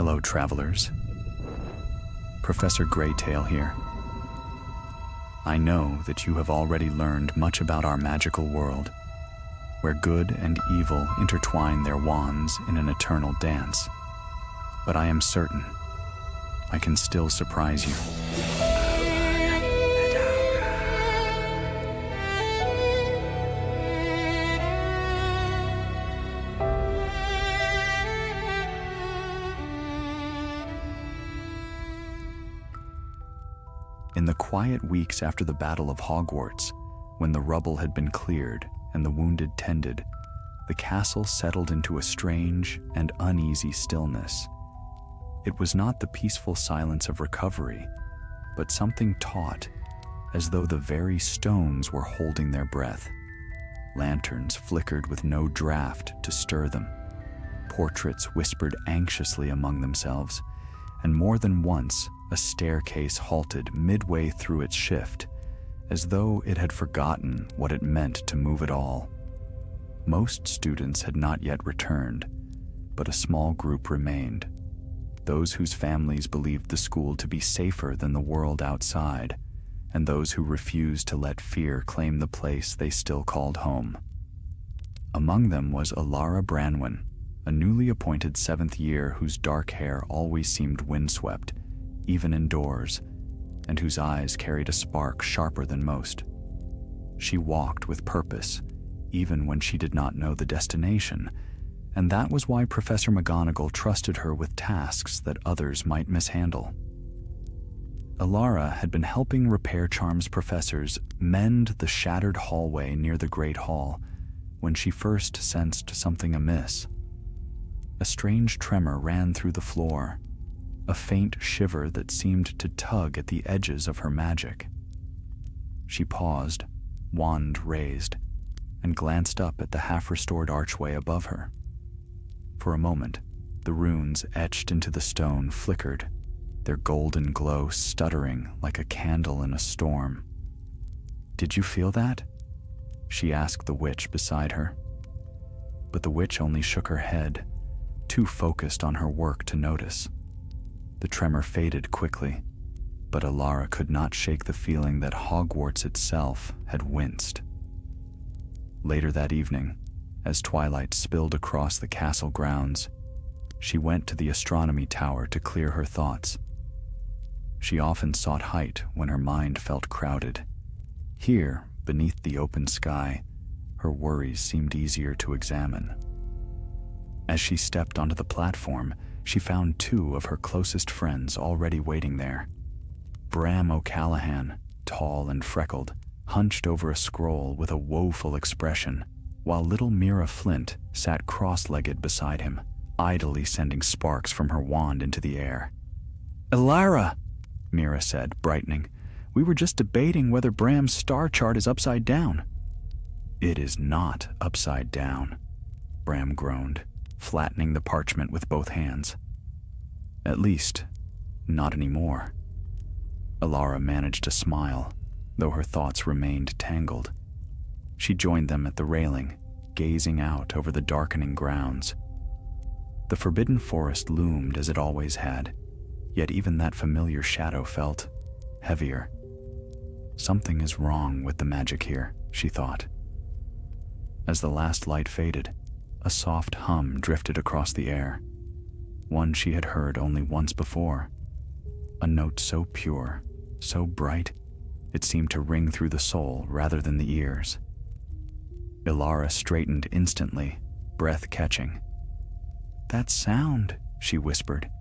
Hello, travelers. Professor GreyTail here. I know that you have already learned much about our magical world, where good and evil intertwine their wands in an eternal dance. But I am certain I can still surprise you. In the quiet weeks after the Battle of Hogwarts, when the rubble had been cleared and the wounded tended, the castle settled into a strange and uneasy stillness. It was not the peaceful silence of recovery, but something taut, as though the very stones were holding their breath. Lanterns flickered with no draught to stir them. Portraits whispered anxiously among themselves, and more than once a staircase halted midway through its shift, as though it had forgotten what it meant to move at all. Most students had not yet returned, but a small group remained. Those whose families believed the school to be safer than the world outside, and those who refused to let fear claim the place they still called home. Among them was Alara Branwen, a newly appointed 7th year whose dark hair always seemed windswept, even indoors, and whose eyes carried a spark sharper than most. She walked with purpose, even when she did not know the destination, and that was why Professor McGonagall trusted her with tasks that others might mishandle. Alara had been helping Repair Charms professors mend the shattered hallway near the Great Hall when she first sensed something amiss. A strange tremor ran through the floor, a faint shiver that seemed to tug at the edges of her magic. She paused, wand raised, and glanced up at the half-restored archway above her. For a moment, the runes etched into the stone flickered, their golden glow stuttering like a candle in a storm. "Did you feel that?" she asked the witch beside her. But the witch only shook her head, too focused on her work to notice. The tremor faded quickly, but Alara could not shake the feeling that Hogwarts itself had winced. Later that evening, as twilight spilled across the castle grounds, she went to the astronomy tower to clear her thoughts. She often sought height when her mind felt crowded. Here, beneath the open sky, her worries seemed easier to examine. As she stepped onto the platform, she found 2 of her closest friends already waiting there. Bram O'Callahan, tall and freckled, hunched over a scroll with a woeful expression, while little Mira Flint sat cross-legged beside him, idly sending sparks from her wand into the air. "Alara," Mira said, brightening, "we were just debating whether Bram's star chart is upside down." "It is not upside down," Bram groaned, flattening the parchment with both hands. "At least, not anymore." Alara managed to smile, though her thoughts remained tangled. She joined them at the railing, gazing out over the darkening grounds. The forbidden forest loomed as it always had, yet even that familiar shadow felt heavier. Something is wrong with the magic here, she thought. As the last light faded, a soft hum drifted across the air, one she had heard only once before. A note so pure, so bright, it seemed to ring through the soul rather than the ears. Alara straightened instantly, breath catching. "That sound," she whispered.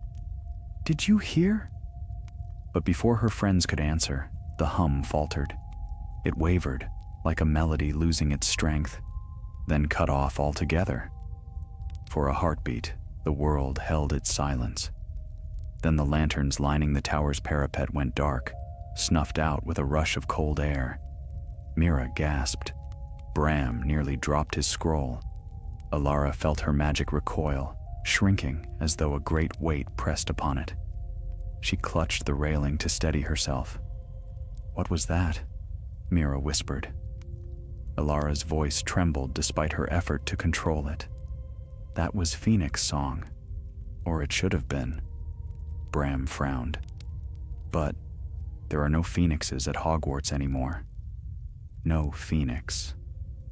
"Did you hear?" But before her friends could answer, the hum faltered. It wavered, like a melody losing its strength, then cut off altogether. For a heartbeat, the world held its silence. Then the lanterns lining the tower's parapet went dark, snuffed out with a rush of cold air. Mira gasped. Bram nearly dropped his scroll. Alara felt her magic recoil, shrinking as though a great weight pressed upon it. She clutched the railing to steady herself. "What was that?" Mira whispered. Alara's voice trembled despite her effort to control it. That was Phoenix's song, or it should have been. Bram frowned. But there are no phoenixes at Hogwarts anymore. No phoenix.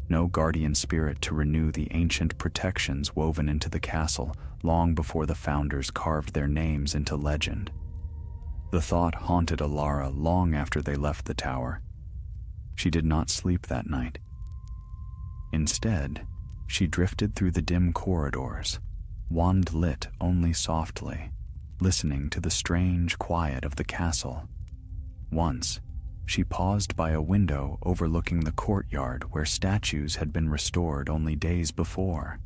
No guardian spirit to renew the ancient protections woven into the castle long before the founders carved their names into legend. The thought haunted Alara long after they left the tower. She did not sleep that night. Instead, she drifted through the dim corridors, wand lit only softly, listening to the strange quiet of the castle. Once, she paused by a window overlooking the courtyard where statues had been restored only days before.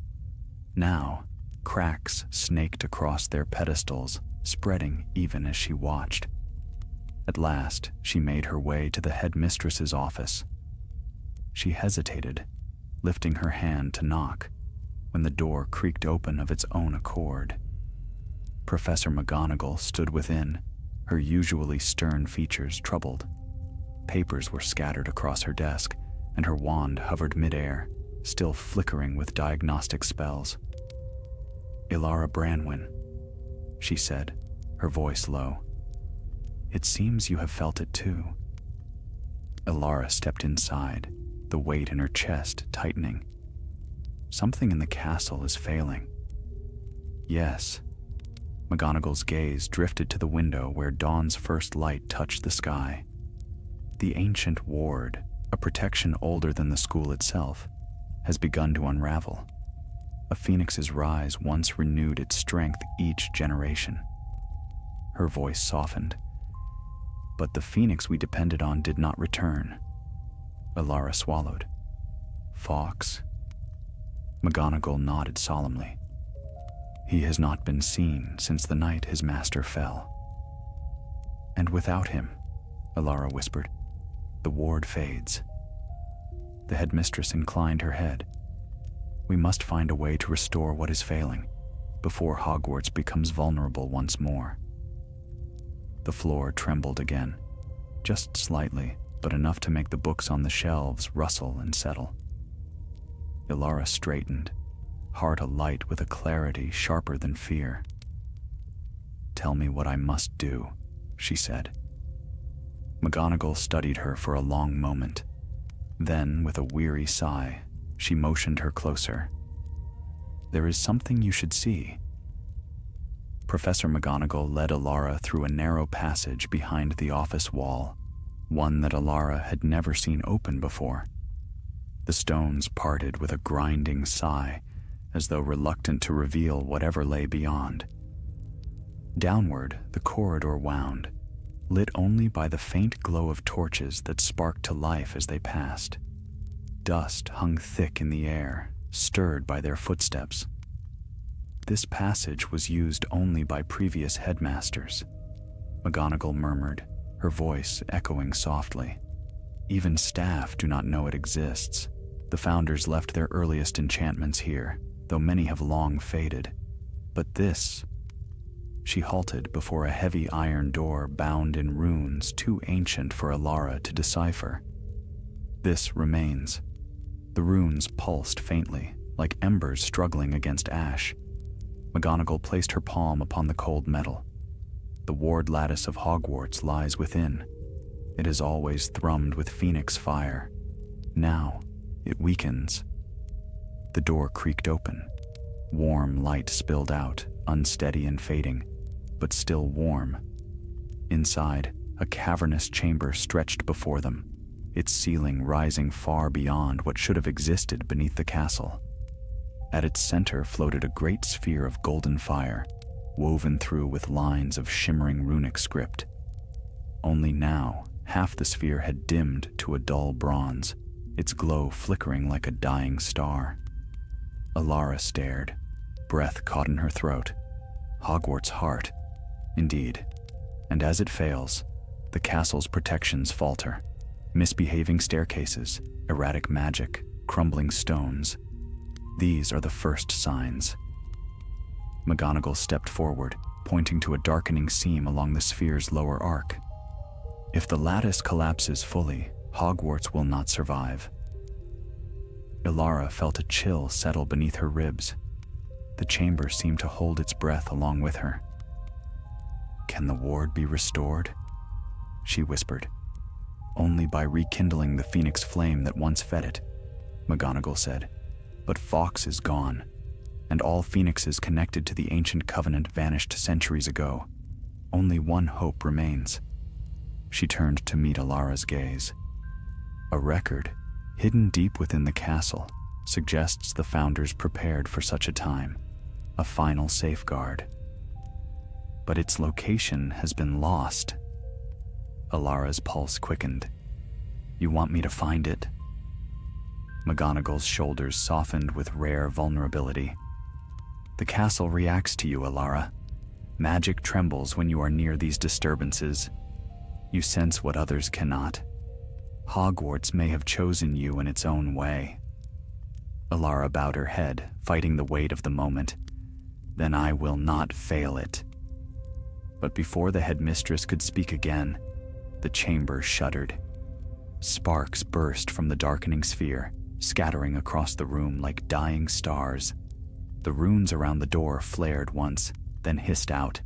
Now, cracks snaked across their pedestals, spreading even as she watched. At last, she made her way to the headmistress's office. She hesitated, lifting her hand to knock, when the door creaked open of its own accord. Professor McGonagall stood within, her usually stern features troubled. Papers were scattered across her desk, and her wand hovered midair, still flickering with diagnostic spells. "Ilara Branwen," she said, her voice low. "It seems you have felt it too." Ilara stepped inside, the weight in her chest tightening. "Something in the castle is failing." "Yes." McGonagall's gaze drifted to the window where dawn's first light touched the sky. The ancient ward, a protection older than the school itself, has begun to unravel. A phoenix's rise once renewed its strength each generation. Her voice softened. "But the phoenix we depended on did not return." Ilara swallowed. "Fawkes?" McGonagall nodded solemnly. "He has not been seen since the night his master fell." "And without him," Ilara whispered, "the ward fades." The headmistress inclined her head. "We must find a way to restore what is failing, before Hogwarts becomes vulnerable once more." The floor trembled again, just slightly, but enough to make the books on the shelves rustle and settle. Ilara straightened, heart alight with a clarity sharper than fear. "Tell me what I must do," she said. McGonagall studied her for a long moment. Then, with a weary sigh, she motioned her closer. "There is something you should see." Professor McGonagall led Ilara through a narrow passage behind the office wall, one that Ilara had never seen open before. The stones parted with a grinding sigh, as though reluctant to reveal whatever lay beyond. Downward, the corridor wound, lit only by the faint glow of torches that sparked to life as they passed. Dust hung thick in the air, stirred by their footsteps. This passage was used only by previous headmasters, McGonagall murmured, her voice echoing softly. "Even staff do not know it exists. The founders left their earliest enchantments here, though many have long faded. But this..." She halted before a heavy iron door bound in runes too ancient for Ilara to decipher. "This remains." The runes pulsed faintly, like embers struggling against ash. McGonagall placed her palm upon the cold metal. "The ward lattice of Hogwarts lies within. It has always thrummed with phoenix fire. Now, it weakens." The door creaked open. Warm light spilled out, unsteady and fading, but still warm. Inside, a cavernous chamber stretched before them, its ceiling rising far beyond what should have existed beneath the castle. At its center floated a great sphere of golden fire, woven through with lines of shimmering runic script. Only now, half the sphere had dimmed to a dull bronze, its glow flickering like a dying star. Ilara stared, breath caught in her throat. Hogwarts' heart, indeed. And as it fails, the castle's protections falter. Misbehaving staircases, erratic magic, crumbling stones. These are the first signs. McGonagall stepped forward, pointing to a darkening seam along the sphere's lower arc. "If the lattice collapses fully, Hogwarts will not survive." Ilara felt a chill settle beneath her ribs. The chamber seemed to hold its breath along with her. Can the ward be restored? She whispered. Only by rekindling the phoenix flame that once fed it, McGonagall said. But Fawkes is gone, and all phoenixes connected to the ancient covenant vanished centuries ago. Only one hope remains. She turned to meet Alara's gaze. A record, hidden deep within the castle, suggests the founders prepared for such a time, a final safeguard. But its location has been lost. Alara's pulse quickened. You want me to find it? McGonagall's shoulders softened with rare vulnerability. The castle reacts to you, Alara. Magic trembles when you are near these disturbances. You sense what others cannot. Hogwarts may have chosen you in its own way. Alara bowed her head, fighting the weight of the moment. Then I will not fail it. But before the headmistress could speak again, the chamber shuddered. Sparks burst from the darkening sphere, scattering across the room like dying stars. The runes around the door flared once, then hissed out.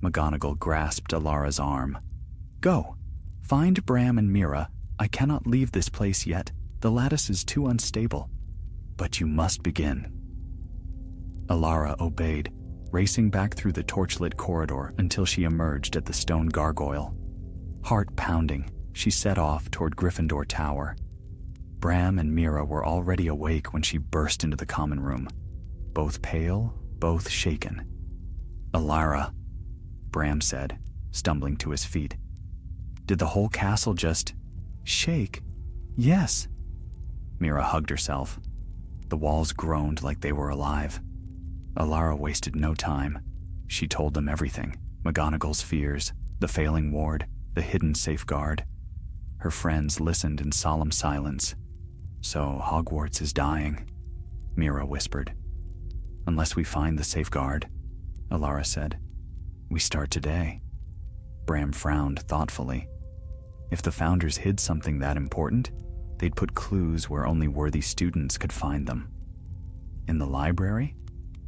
McGonagall grasped Alara's arm. Go! Find Bram and Mira. I cannot leave this place yet. The lattice is too unstable. But you must begin. Alara obeyed, racing back through the torchlit corridor until she emerged at the stone gargoyle. Heart pounding, she set off toward Gryffindor Tower. Bram and Mira were already awake when she burst into the common room. Both pale, both shaken. Alara, Bram said, stumbling to his feet. Did the whole castle just shake? Yes. Mira hugged herself. The walls groaned like they were alive. Alara wasted no time. She told them everything. McGonagall's fears, the failing ward, the hidden safeguard. Her friends listened in solemn silence. So Hogwarts is dying, Mira whispered. Unless we find the safeguard, Alara said. We start today. Bram frowned thoughtfully. If the founders hid something that important, they'd put clues where only worthy students could find them. In the library?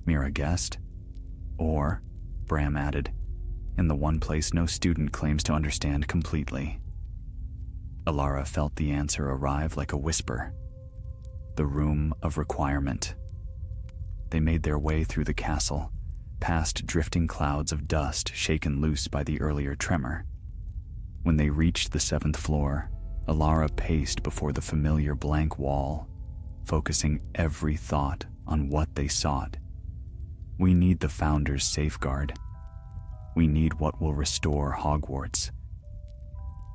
Mira guessed. Or, Bram added, in the one place no student claims to understand completely. Alara felt the answer arrive like a whisper. The Room of Requirement. They made their way through the castle, past drifting clouds of dust shaken loose by the earlier tremor. When they reached the 7th floor, Alara paced before the familiar blank wall, focusing every thought on what they sought. We need the Founders' safeguard. We need what will restore Hogwarts.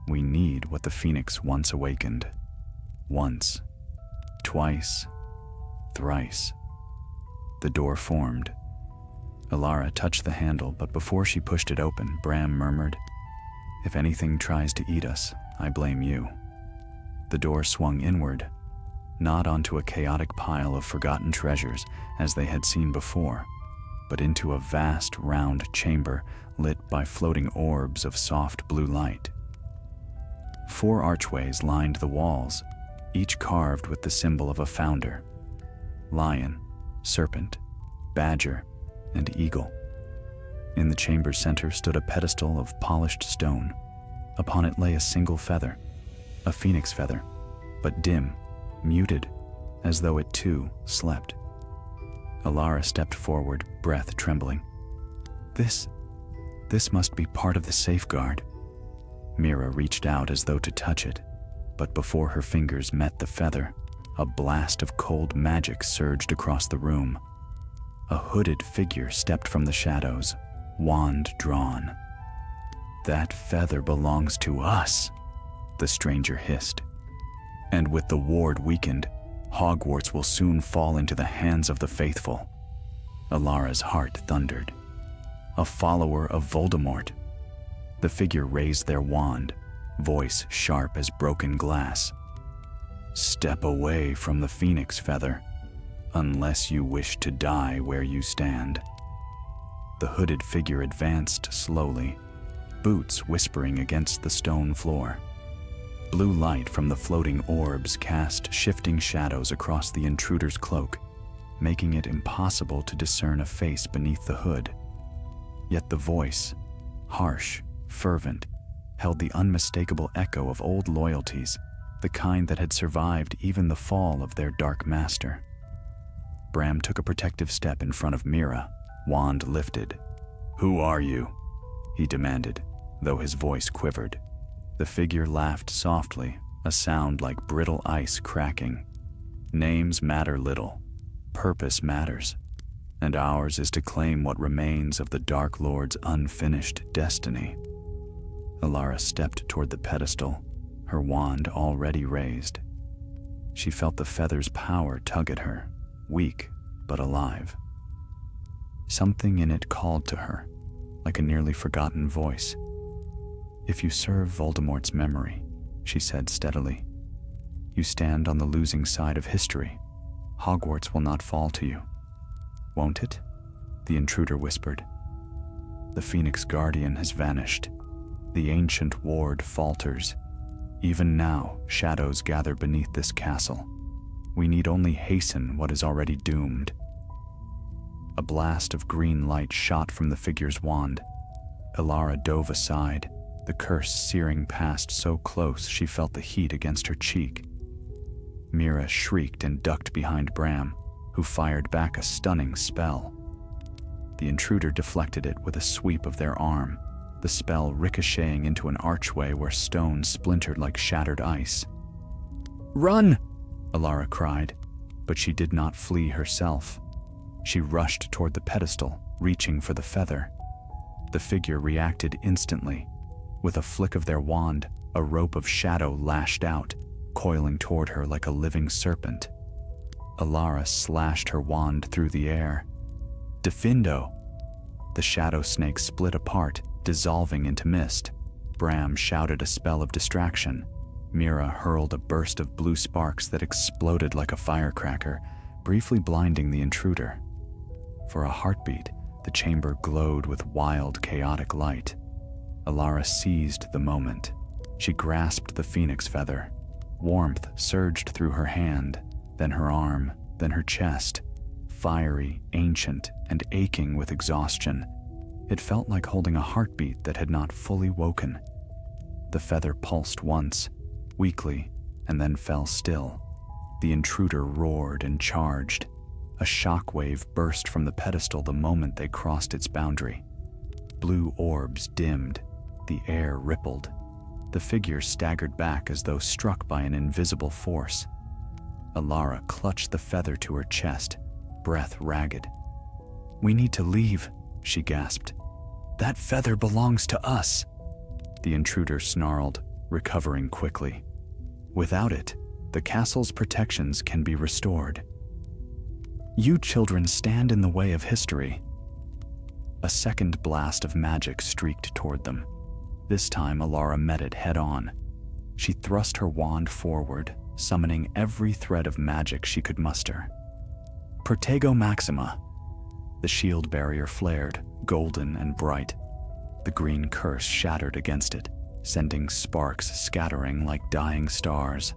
We need what the Phoenix once awakened. Once, twice, thrice. The door formed. Alara touched the handle, but before she pushed it open, Bram murmured, If anything tries to eat us, I blame you. The door swung inward, not onto a chaotic pile of forgotten treasures as they had seen before, but into a vast, round chamber lit by floating orbs of soft blue light. 4 archways lined the walls, each carved with the symbol of a founder: lion, serpent, badger, and eagle. In the chamber's center stood a pedestal of polished stone. Upon it lay a single feather, a phoenix feather, but dim, muted, as though it too slept. Alara stepped forward, breath trembling. This must be part of the safeguard. Mira reached out as though to touch it, but before her fingers met the feather, a blast of cold magic surged across the room. A hooded figure stepped from the shadows, wand drawn. That feather belongs to us, the stranger hissed. And with the ward weakened, Hogwarts will soon fall into the hands of the faithful. Alara's heart thundered. A follower of Voldemort. The figure raised their wand, voice sharp as broken glass. Step away from the phoenix feather, unless you wish to die where you stand. The hooded figure advanced slowly, boots whispering against the stone floor. Blue light from the floating orbs cast shifting shadows across the intruder's cloak, making it impossible to discern a face beneath the hood. Yet the voice, harsh, fervent, held the unmistakable echo of old loyalties, the kind that had survived even the fall of their dark master. Bram took a protective step in front of Mira, wand lifted. "Who are you?" he demanded, though his voice quivered. The figure laughed softly, a sound like brittle ice cracking. "Names matter little. Purpose matters. And ours is to claim what remains of the Dark Lord's unfinished destiny." Alara stepped toward the pedestal, her wand already raised. She felt the feather's power tug at her, weak but alive. Something in it called to her, like a nearly forgotten voice. "If you serve Voldemort's memory," she said steadily, "you stand on the losing side of history. Hogwarts will not fall to you." "Won't it?" the intruder whispered. "The Phoenix Guardian has vanished. The ancient ward falters. Even now, shadows gather beneath this castle. We need only hasten what is already doomed." A blast of green light shot from the figure's wand. Alara dove aside, the curse searing past so close she felt the heat against her cheek. Mira shrieked and ducked behind Bram, who fired back a stunning spell. The intruder deflected it with a sweep of their arm, the spell ricocheting into an archway where stone splintered like shattered ice. "Run!" Alara cried, but she did not flee herself. She rushed toward the pedestal, reaching for the feather. The figure reacted instantly. With a flick of their wand, a rope of shadow lashed out, coiling toward her like a living serpent. Alara slashed her wand through the air. "Defindo!" The shadow snake split apart, dissolving into mist. Bram shouted a spell of distraction. Mira hurled a burst of blue sparks that exploded like a firecracker, briefly blinding the intruder. For a heartbeat, the chamber glowed with wild, chaotic light. Alara seized the moment. She grasped the phoenix feather. Warmth surged through her hand, then her arm, then her chest. Fiery, ancient, and aching with exhaustion. It felt like holding a heartbeat that had not fully woken. The feather pulsed once, weakly, and then fell still. The intruder roared and charged. A shockwave burst from the pedestal the moment they crossed its boundary. Blue orbs dimmed. The air rippled. The figure staggered back as though struck by an invisible force. Alara clutched the feather to her chest, breath ragged. "We need to leave," she gasped. "That feather belongs to us." The intruder snarled, recovering quickly. "Without it, the castle's protections can be restored. You children stand in the way of history." A second blast of magic streaked toward them. This time Alara met it head-on. She thrust her wand forward, summoning every thread of magic she could muster. "Protego Maxima!" The shield barrier flared, golden and bright. The green curse shattered against it, sending sparks scattering like dying stars.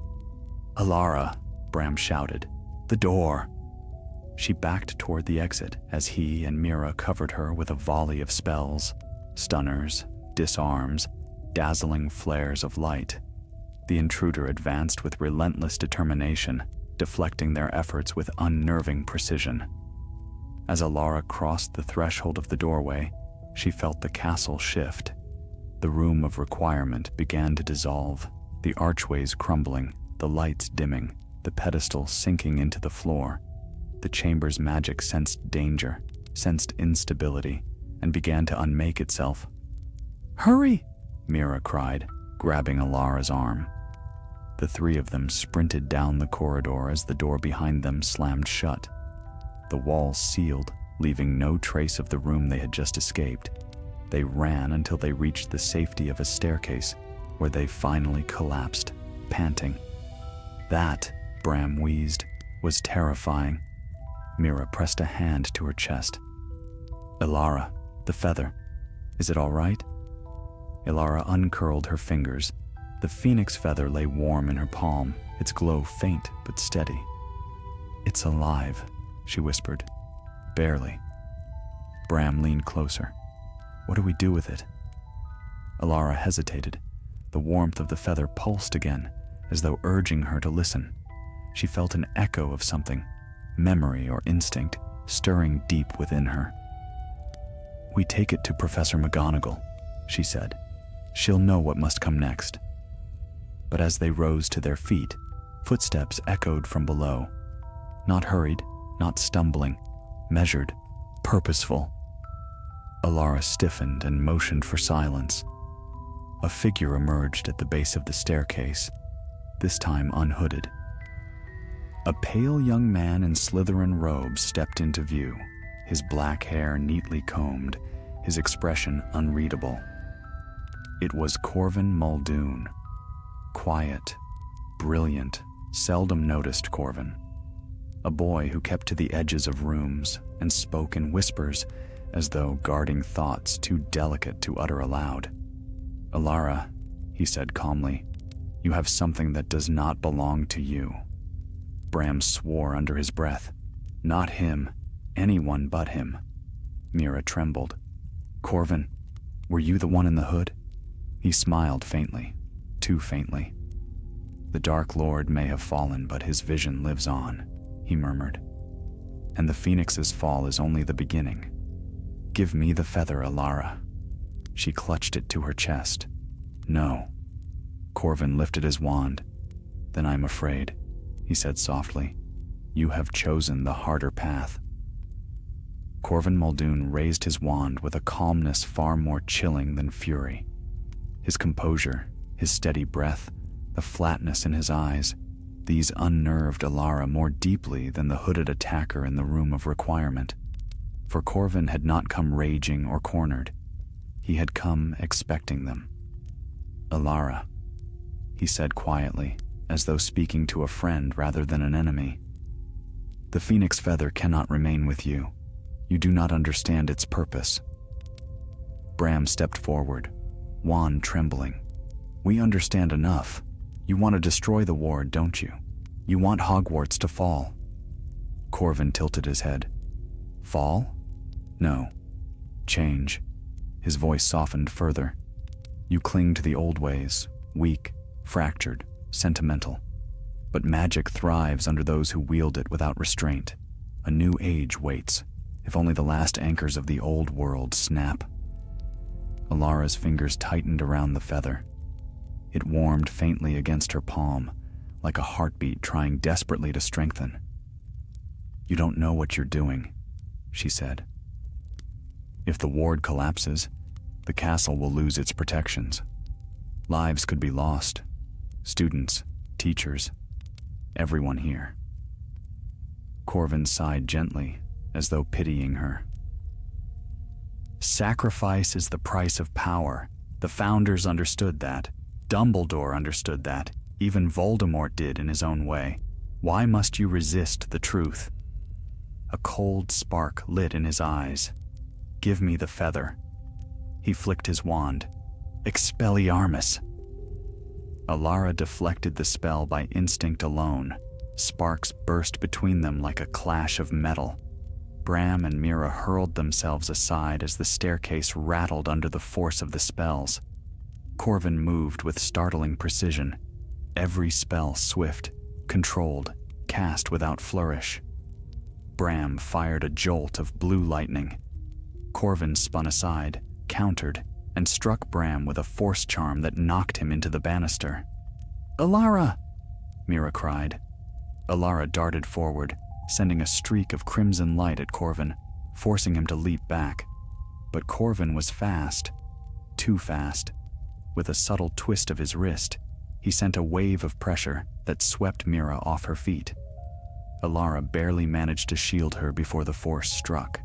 "Alara!" Bram shouted. "The door!" She backed toward the exit as he and Mira covered her with a volley of spells, stunners, disarms, dazzling flares of light. The intruder advanced with relentless determination, deflecting their efforts with unnerving precision. As Alara crossed the threshold of the doorway, she felt the castle shift. The room of requirement began to dissolve, the archways crumbling, the lights dimming, the pedestal sinking into the floor. The chamber's magic sensed danger, sensed instability, and began to unmake itself. "Hurry!" Mira cried, grabbing Alara's arm. The three of them sprinted down the corridor as the door behind them slammed shut. The walls sealed, leaving no trace of the room they had just escaped. They ran until they reached the safety of a staircase, where they finally collapsed, panting. That, Bram wheezed, was terrifying. Mira pressed a hand to her chest. "Alara, the feather. Is it all right?" Alara uncurled her fingers. The phoenix feather lay warm in her palm, its glow faint but steady. "It's alive," she whispered. "Barely." Bram leaned closer. "What do we do with it?" Alara hesitated. The warmth of the feather pulsed again, as though urging her to listen. She felt an echo of something, memory or instinct, stirring deep within her. "We take it to Professor McGonagall," she said. "She'll know what must come next." But as they rose to their feet, footsteps echoed from below. Not hurried, not stumbling, measured, purposeful. Alara stiffened and motioned for silence. A figure emerged at the base of the staircase, this time unhooded. A pale young man in Slytherin robes stepped into view, his black hair neatly combed, his expression unreadable. It was Corvin Muldoon. Quiet, brilliant, seldom noticed Corvin. A boy who kept to the edges of rooms and spoke in whispers, as though guarding thoughts too delicate to utter aloud. "Alara," he said calmly, "you have something that does not belong to you." Bram swore under his breath. Not him, anyone but him. Mira trembled. "Corvin, were you the one in the hood?" He smiled faintly, too faintly. "The Dark Lord may have fallen, but his vision lives on," he murmured. "And the Phoenix's fall is only the beginning. Give me the feather, Alara." She clutched it to her chest. "No." Corvin lifted his wand. "Then I'm afraid," he said softly. "You have chosen the harder path." Corvin Muldoon raised his wand with a calmness far more chilling than fury. His composure, his steady breath, the flatness in his eyes, these unnerved Alara more deeply than the hooded attacker in the room of requirement. For Corvin had not come raging or cornered. He had come expecting them. "Alara," he said quietly, as though speaking to a friend rather than an enemy. "The phoenix feather cannot remain with you. You do not understand its purpose." Bram stepped forward, wand trembling. "We understand enough. You want to destroy the ward, don't you? You want Hogwarts to fall." Corvin tilted his head. "Fall? No. Change." His voice softened further. "You cling to the old ways, weak, fractured, sentimental. But magic thrives under those who wield it without restraint. A new age waits, if only the last anchors of the old world snap." Alara's fingers tightened around the feather. It warmed faintly against her palm, like a heartbeat trying desperately to strengthen. "You don't know what you're doing," she said. "If the ward collapses, the castle will lose its protections. Lives could be lost. Students, teachers, everyone here." Corvin sighed gently, as though pitying her. "Sacrifice is the price of power. The founders understood that. Dumbledore understood that. Even Voldemort did in his own way. Why must you resist the truth?" A cold spark lit in his eyes. "Give me the feather." He flicked his wand. "Expelliarmus!" Alara deflected the spell by instinct alone. Sparks burst between them like a clash of metal. Bram and Mira hurled themselves aside as the staircase rattled under the force of the spells. Corvin moved with startling precision. Every spell swift, controlled, cast without flourish. Bram fired a jolt of blue lightning. Corvin spun aside, countered, and struck Bram with a force charm that knocked him into the banister. "Alara!" Mira cried. Alara darted forward, sending a streak of crimson light at Corvin, forcing him to leap back. But Corvin was fast, too fast. With a subtle twist of his wrist, he sent a wave of pressure that swept Mira off her feet. Alara barely managed to shield her before the force struck.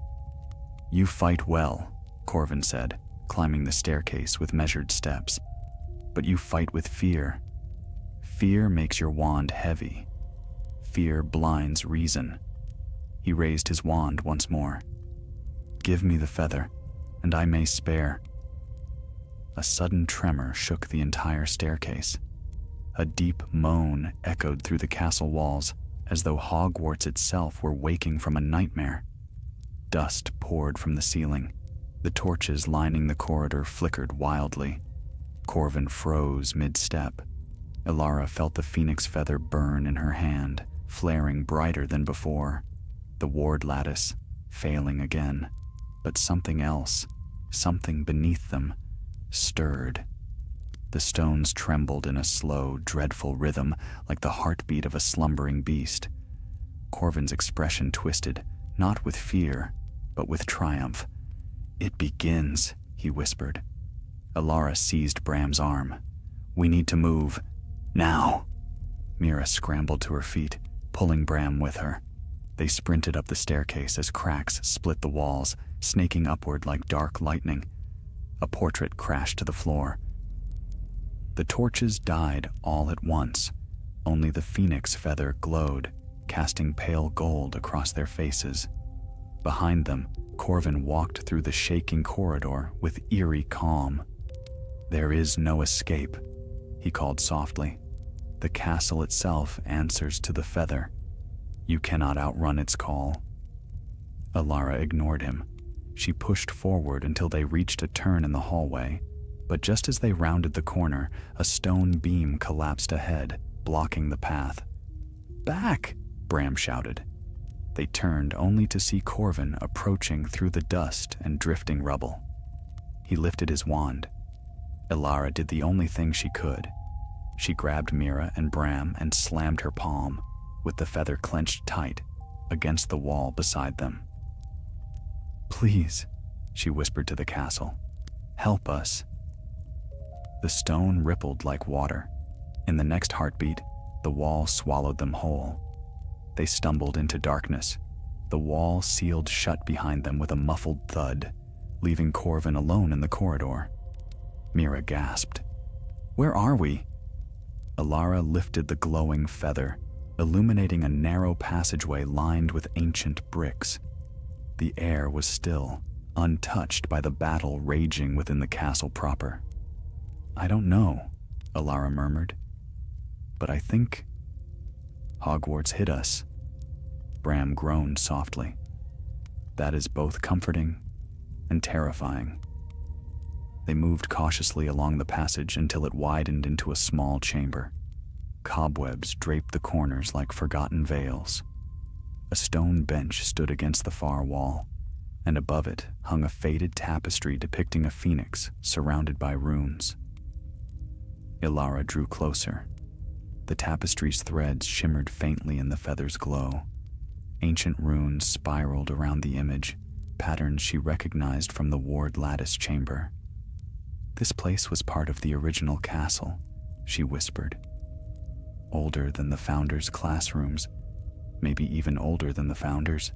"You fight well," Corvin said, climbing the staircase with measured steps. "But you fight with fear. Fear makes your wand heavy. Fear blinds reason." He raised his wand once more. "Give me the feather, and I may spare." A sudden tremor shook the entire staircase. A deep moan echoed through the castle walls, as though Hogwarts itself were waking from a nightmare. Dust poured from the ceiling. The torches lining the corridor flickered wildly. Corvin froze mid-step. Elara felt the phoenix feather burn in her hand, flaring brighter than before. The ward lattice, failing again. But something else, something beneath them, stirred. The stones trembled in a slow, dreadful rhythm, like the heartbeat of a slumbering beast. Corvin's expression twisted, not with fear, but with triumph. "It begins," he whispered. Elara seized Bram's arm. "We need to move. Now!" Mira scrambled to her feet, pulling Bram with her. They sprinted up the staircase as cracks split the walls, snaking upward like dark lightning. A portrait crashed to the floor. The torches died all at once. Only the phoenix feather glowed, casting pale gold across their faces. Behind them, Corvin walked through the shaking corridor with eerie calm. "There is no escape," he called softly. "The castle itself answers to the feather. You cannot outrun its call." Elara ignored him. She pushed forward until they reached a turn in the hallway, but just as they rounded the corner, a stone beam collapsed ahead, blocking the path. "Back!" Bram shouted. They turned only to see Corvin approaching through the dust and drifting rubble. He lifted his wand. Elara did the only thing she could. She grabbed Mira and Bram and slammed her palm, with the feather clenched tight, against the wall beside them. "Please," she whispered to the castle, "help us." The stone rippled like water. In the next heartbeat, the wall swallowed them whole. They stumbled into darkness. The wall sealed shut behind them with a muffled thud, leaving Corvin alone in the corridor. Mira gasped. "Where are we?" Elara lifted the glowing feather, illuminating a narrow passageway lined with ancient bricks. The air was still, untouched by the battle raging within the castle proper. "I don't know," Elara murmured, "but I think Hogwarts hid us." Bram groaned softly. "That is both comforting and terrifying." They moved cautiously along the passage until it widened into a small chamber. Cobwebs draped the corners like forgotten veils. A stone bench stood against the far wall, and above it hung a faded tapestry depicting a phoenix surrounded by runes. Elara drew closer. The tapestry's threads shimmered faintly in the feather's glow. Ancient runes spiraled around the image, patterns she recognized from the ward lattice chamber. "This place was part of the original castle," she whispered. "Older than the founders' classrooms, maybe even older than the founders."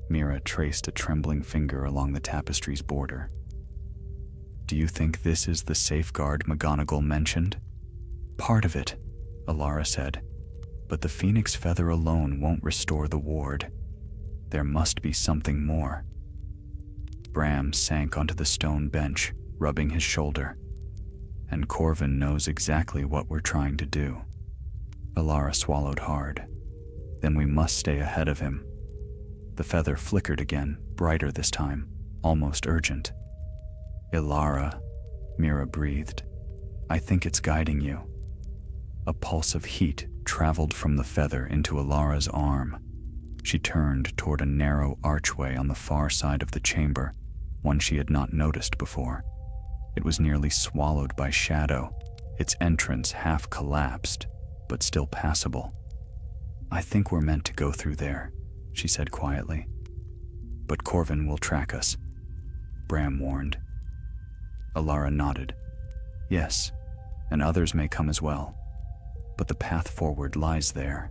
Mira traced a trembling finger along the tapestry's border. "Do you think this is the safeguard McGonagall mentioned?" "Part of it," Elara said, "but the phoenix feather alone won't restore the ward. There must be something more." Bram sank onto the stone bench, rubbing his shoulder. "And Corvin knows exactly what we're trying to do." Elara swallowed hard. "Then we must stay ahead of him." The feather flickered again, brighter this time, almost urgent. "Elara," Mira breathed, "I think it's guiding you." A pulse of heat traveled from the feather into Elara's arm. She turned toward a narrow archway on the far side of the chamber, one she had not noticed before. It was nearly swallowed by shadow, its entrance half collapsed, but still passable. "I think we're meant to go through there," she said quietly. "But Corvin will track us," Bram warned. Elara nodded. "Yes, and others may come as well, but the path forward lies there."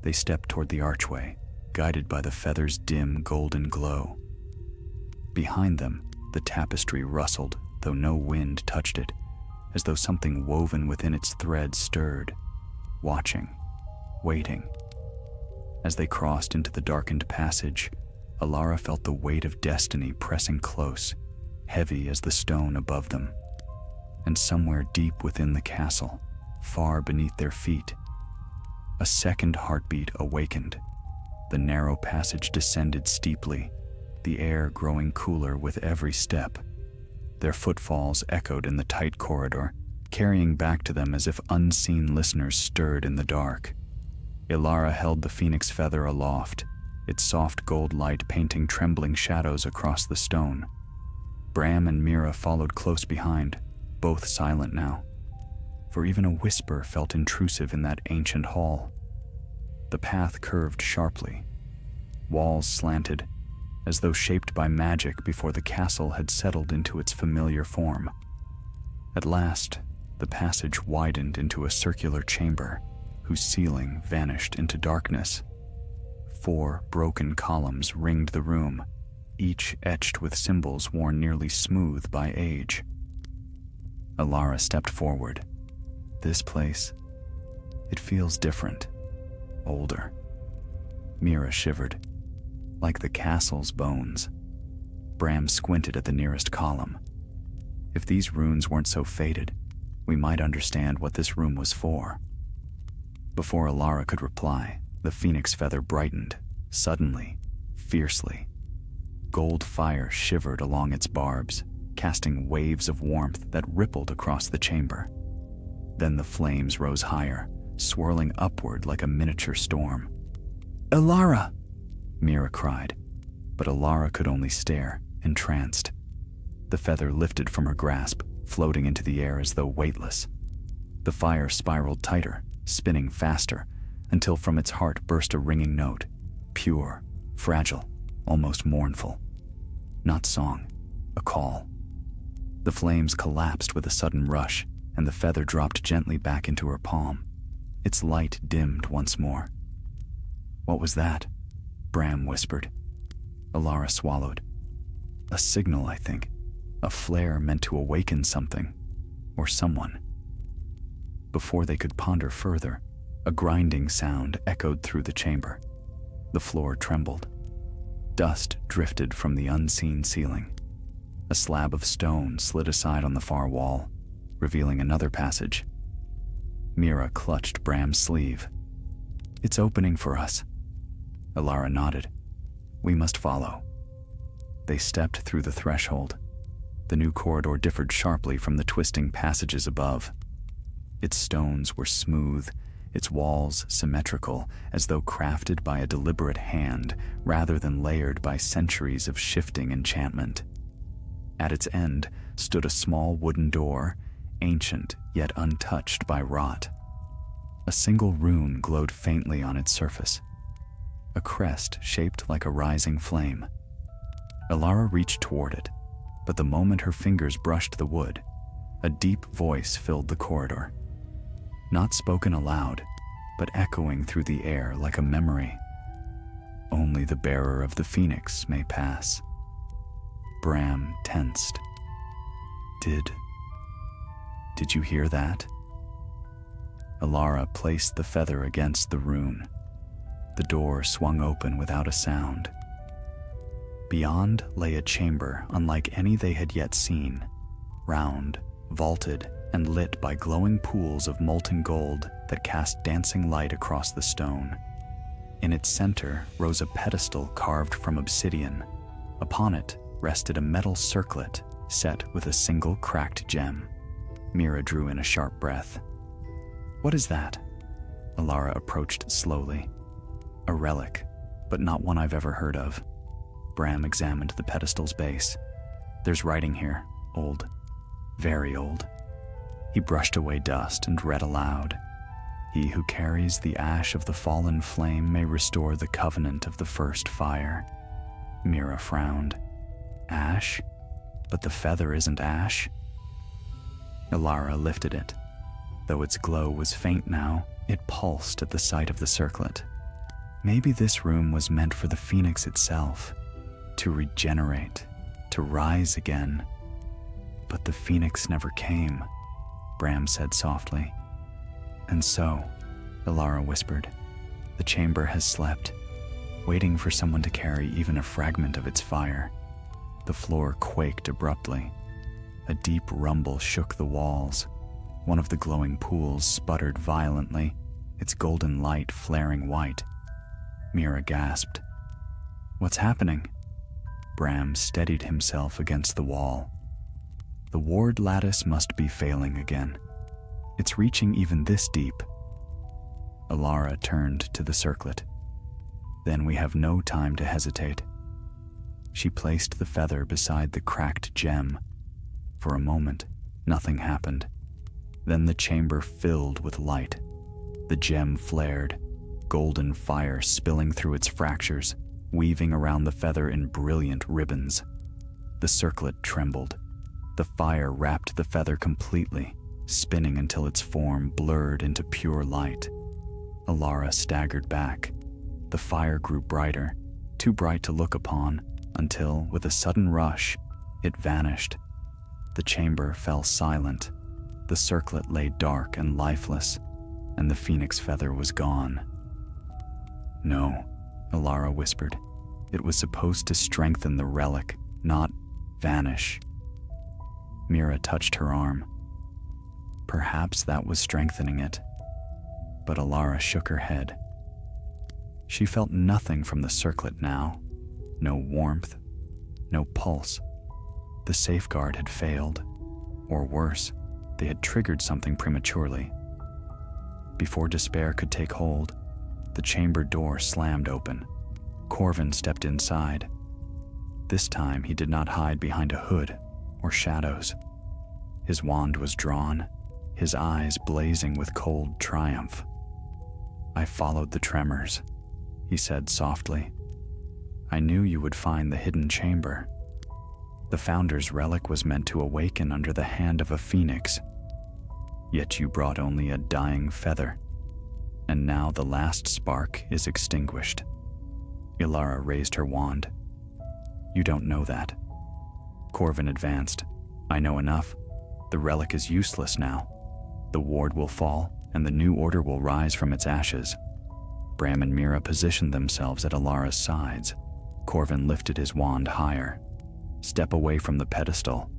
They stepped toward the archway, guided by the feather's dim golden glow. Behind them, the tapestry rustled, though no wind touched it, as though something woven within its threads stirred, watching, waiting. As they crossed into the darkened passage, Elara felt the weight of destiny pressing close, heavy as the stone above them. And somewhere deep within the castle, far beneath their feet, a second heartbeat awakened. The narrow passage descended steeply, the air growing cooler with every step. Their footfalls echoed in the tight corridor, carrying back to them as if unseen listeners stirred in the dark. Ilara held the phoenix feather aloft, its soft gold light painting trembling shadows across the stone. Bram and Mira followed close behind, both silent now, for even a whisper felt intrusive in that ancient hall. The path curved sharply. Walls slanted, as though shaped by magic before the castle had settled into its familiar form. At last, the passage widened into a circular chamber, whose ceiling vanished into darkness. 4 broken columns ringed the room, each etched with symbols worn nearly smooth by age. Ilara stepped forward. This place, it feels different, older. Mira shivered. Like the castle's bones. Bram squinted at the nearest column. If these runes weren't so faded, we might understand what this room was for. Before Ilara could reply, the phoenix feather brightened, suddenly, fiercely. Gold fire shivered along its barbs, casting waves of warmth that rippled across the chamber. Then the flames rose higher, swirling upward like a miniature storm. "Ilara!" Mira cried, but Ilara could only stare, entranced. The feather lifted from her grasp, floating into the air as though weightless. The fire spiraled tighter, spinning faster, until from its heart burst a ringing note, pure, fragile, almost mournful. Not song, a call. The flames collapsed with a sudden rush, and the feather dropped gently back into her palm. Its light dimmed once more. "What was that?" Bram whispered. Ilara swallowed. "A signal, I think. A flare meant to awaken something, or someone." Before they could ponder further, a grinding sound echoed through the chamber. The floor trembled. Dust drifted from the unseen ceiling. A slab of stone slid aside on the far wall, revealing another passage. Mira clutched Bram's sleeve. "It's opening for us." Ilara nodded. "We must follow." They stepped through the threshold. The new corridor differed sharply from the twisting passages above. Its stones were smooth, its walls symmetrical, as though crafted by a deliberate hand rather than layered by centuries of shifting enchantment. At its end stood a small wooden door, ancient yet untouched by rot. A single rune glowed faintly on its surface, a crest shaped like a rising flame. Ilara reached toward it, but the moment her fingers brushed the wood, a deep voice filled the corridor. Not spoken aloud, but echoing through the air like a memory. "Only the bearer of the phoenix may pass." Bram tensed. Did you hear that?" Ilara placed the feather against the rune. The door swung open without a sound. Beyond lay a chamber unlike any they had yet seen, round, vaulted, and lit by glowing pools of molten gold that cast dancing light across the stone. In its center rose a pedestal carved from obsidian. Upon it rested a metal circlet set with a single cracked gem. Mira drew in a sharp breath. "What is that?" Ilara approached slowly. "A relic, but not one I've ever heard of." Bram examined the pedestal's base. "There's writing here, old, very old." He brushed away dust and read aloud. "He who carries the ash of the fallen flame may restore the covenant of the first fire." Mira frowned. "Ash? But the feather isn't ash?" Ilara lifted it. Though its glow was faint now, it pulsed at the sight of the circlet. Maybe this room was meant for the phoenix itself, to regenerate, to rise again. "But the phoenix never came," Bram said softly. "And so," Ilara whispered, "the chamber has slept, waiting for someone to carry even a fragment of its fire." The floor quaked abruptly. A deep rumble shook the walls. One of the glowing pools sputtered violently, its golden light flaring white. Mira gasped. "What's happening?" Bram steadied himself against the wall. The ward lattice must be failing again. It's reaching even this deep. Alara turned to the circlet. Then we have no time to hesitate. She placed the feather beside the cracked gem. For a moment, nothing happened. Then the chamber filled with light. The gem flared, golden fire spilling through its fractures, weaving around the feather in brilliant ribbons. The circlet trembled. The fire wrapped the feather completely, spinning until its form blurred into pure light. Alara staggered back. The fire grew brighter, too bright to look upon, until, with a sudden rush, it vanished. The chamber fell silent. The circlet lay dark and lifeless, and the phoenix feather was gone. No, Alara whispered. It was supposed to strengthen the relic, not vanish. Mira touched her arm. Perhaps that was strengthening it. But Alara shook her head. She felt nothing from the circlet now. No warmth, no pulse. The safeguard had failed. Or worse, they had triggered something prematurely. Before despair could take hold, the chamber door slammed open. Corvin stepped inside. This time he did not hide behind a hood or shadows. His wand was drawn, his eyes blazing with cold triumph. I followed the tremors, he said softly. I knew you would find the hidden chamber. The Founder's relic was meant to awaken under the hand of a phoenix. Yet you brought only a dying feather, and now the last spark is extinguished. Ilara raised her wand. You don't know that. Corvin advanced. I know enough. The relic is useless now. The ward will fall, and the new order will rise from its ashes. Bram and Mira positioned themselves at Alara's sides. Corvin lifted his wand higher. Step away from the pedestal.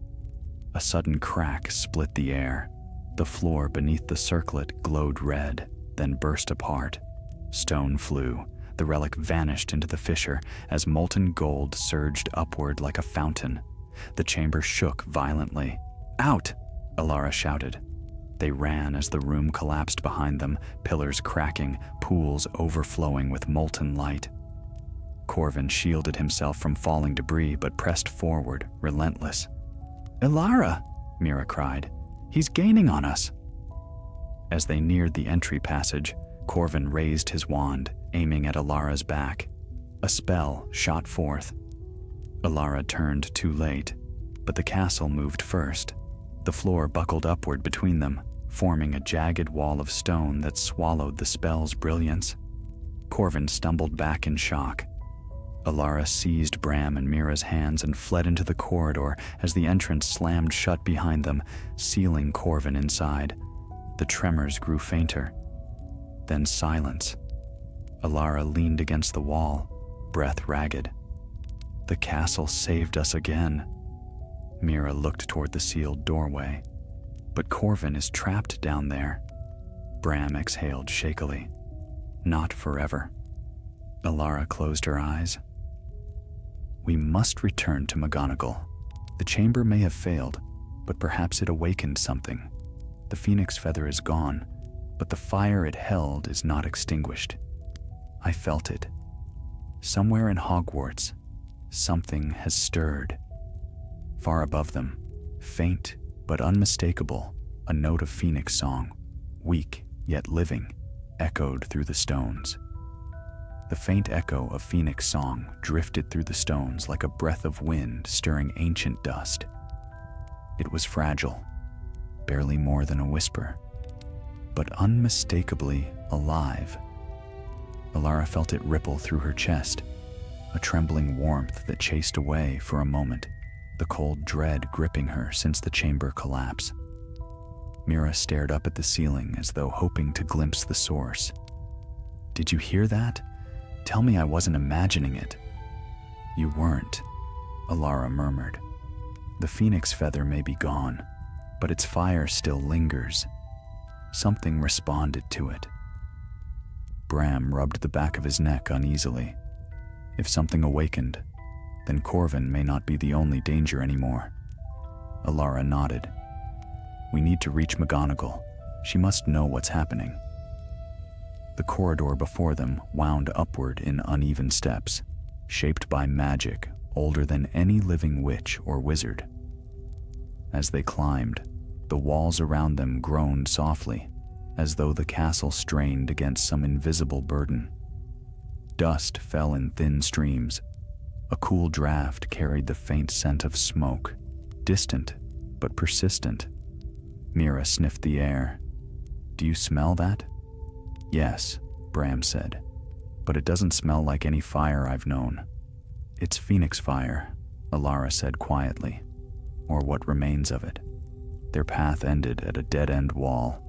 A sudden crack split the air. The floor beneath the circlet glowed red, then burst apart. Stone flew. The relic vanished into the fissure as molten gold surged upward like a fountain. The chamber shook violently. Out! Alara shouted. They ran as the room collapsed behind them, pillars cracking, pools overflowing with molten light. Corvin shielded himself from falling debris but pressed forward, relentless. Ilara! Mira cried. He's gaining on us! As they neared the entry passage, Corvin raised his wand, aiming at Alara's back. A spell shot forth. Alara turned too late, but the castle moved first. The floor buckled upward between them, forming a jagged wall of stone that swallowed the spell's brilliance. Corvin stumbled back in shock. Alara seized Bram and Mira's hands and fled into the corridor as the entrance slammed shut behind them, sealing Corvin inside. The tremors grew fainter. Then silence. Alara leaned against the wall, breath ragged. The castle saved us again. Mira looked toward the sealed doorway. But Corvin is trapped down there. Bram exhaled shakily. Not forever. Alara closed her eyes. We must return to McGonagall. The chamber may have failed, but perhaps it awakened something. The phoenix feather is gone, but the fire it held is not extinguished. I felt it. Somewhere in Hogwarts, something has stirred. Far above them, faint but unmistakable, a note of phoenix song, weak yet living, echoed through the stones. The faint echo of phoenix song drifted through the stones like a breath of wind stirring ancient dust. It was fragile, barely more than a whisper, but unmistakably alive. Alara felt it ripple through her chest, a trembling warmth that chased away for a moment, the cold dread gripping her since the chamber collapse. Mira stared up at the ceiling as though hoping to glimpse the source. Did you hear that? Tell me I wasn't imagining it. You weren't, Alara murmured. The phoenix feather may be gone, but its fire still lingers. Something responded to it. Bram rubbed the back of his neck uneasily. If something awakened, then Corvin may not be the only danger anymore. Alara nodded. We need to reach McGonagall. She must know what's happening. The corridor before them wound upward in uneven steps, shaped by magic older than any living witch or wizard. As they climbed, the walls around them groaned softly, as though the castle strained against some invisible burden. Dust fell in thin streams. A cool draft carried the faint scent of smoke, distant but persistent. Mira sniffed the air. Do you smell that? Yes, Bram said, but it doesn't smell like any fire I've known. It's phoenix fire, Alara said quietly, or what remains of it. Their path ended at a dead-end wall.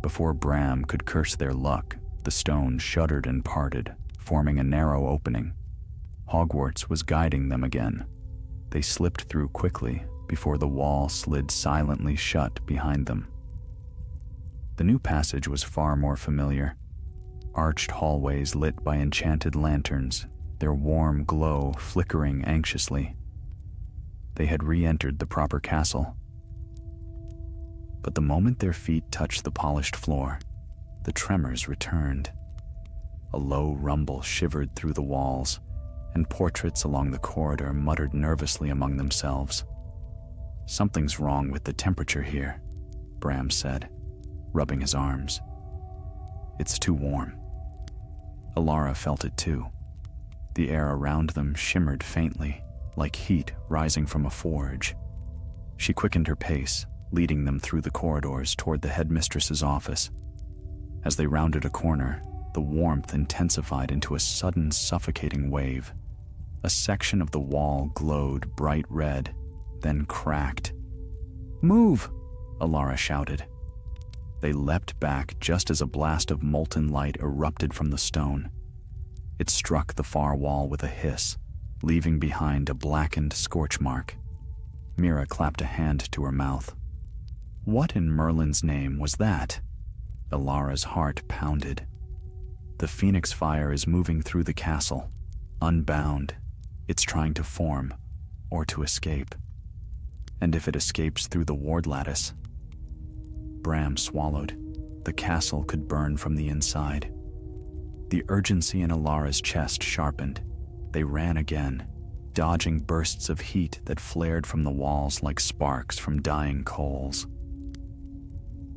Before Bram could curse their luck, the stone shuddered and parted, forming a narrow opening. Hogwarts was guiding them again. They slipped through quickly before the wall slid silently shut behind them. The new passage was far more familiar. Arched hallways lit by enchanted lanterns, their warm glow flickering anxiously. They had re-entered the proper castle. But the moment their feet touched the polished floor, the tremors returned. A low rumble shivered through the walls, and portraits along the corridor muttered nervously among themselves. Something's wrong with the temperature here, Bram said, rubbing his arms. It's too warm. Alara felt it too. The air around them shimmered faintly, like heat rising from a forge. She quickened her pace, leading them through the corridors toward the headmistress's office. As they rounded a corner, the warmth intensified into a sudden suffocating wave. A section of the wall glowed bright red, then cracked. "Move!" Alara shouted. They leapt back just as a blast of molten light erupted from the stone. It struck the far wall with a hiss, leaving behind a blackened scorch mark. Mira clapped a hand to her mouth. What in Merlin's name was that? Alara's heart pounded. The phoenix fire is moving through the castle. Unbound, it's trying to form, or to escape. And if it escapes through the ward lattice? Bram swallowed. The castle could burn from the inside. The urgency in Alara's chest sharpened. They ran again, dodging bursts of heat that flared from the walls like sparks from dying coals.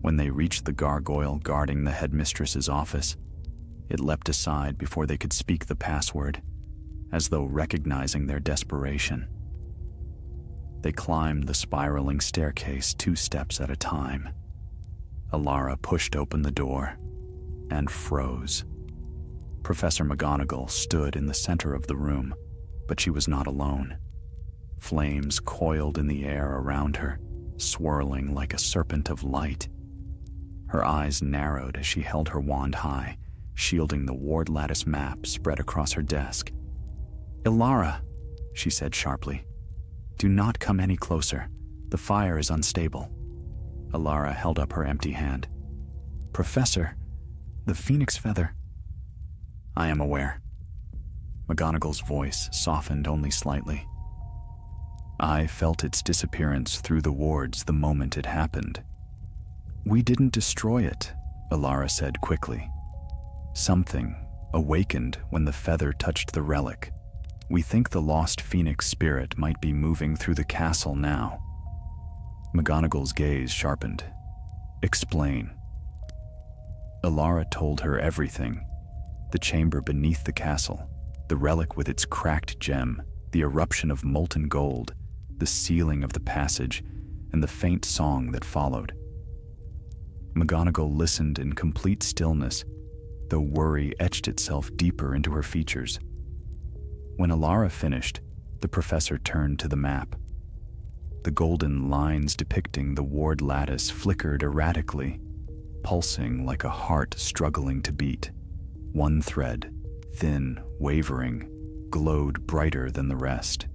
When they reached the gargoyle guarding the headmistress's office, it leapt aside before they could speak the password, as though recognizing their desperation. They climbed the spiraling staircase 2 steps at a time. Alara pushed open the door and froze. Professor McGonagall stood in the center of the room, but she was not alone. Flames coiled in the air around her, swirling like a serpent of light. Her eyes narrowed as she held her wand high, shielding the ward lattice map spread across her desk. "Alara," she said sharply, "do not come any closer. The fire is unstable." Alara held up her empty hand. "Professor, the phoenix feather." "I am aware." McGonagall's voice softened only slightly. "I felt its disappearance through the wards the moment it happened." "We didn't destroy it," Alara said quickly. "Something awakened when the feather touched the relic. We think the lost phoenix spirit might be moving through the castle now." McGonagall's gaze sharpened. "Explain." Alara told her everything. The chamber beneath the castle, the relic with its cracked gem, the eruption of molten gold, the sealing of the passage, and the faint song that followed. McGonagall listened in complete stillness, though worry etched itself deeper into her features. When Alara finished, the professor turned to the map. The golden lines depicting the ward lattice flickered erratically, pulsing like a heart struggling to beat. One thread, thin, wavering, glowed brighter than the rest.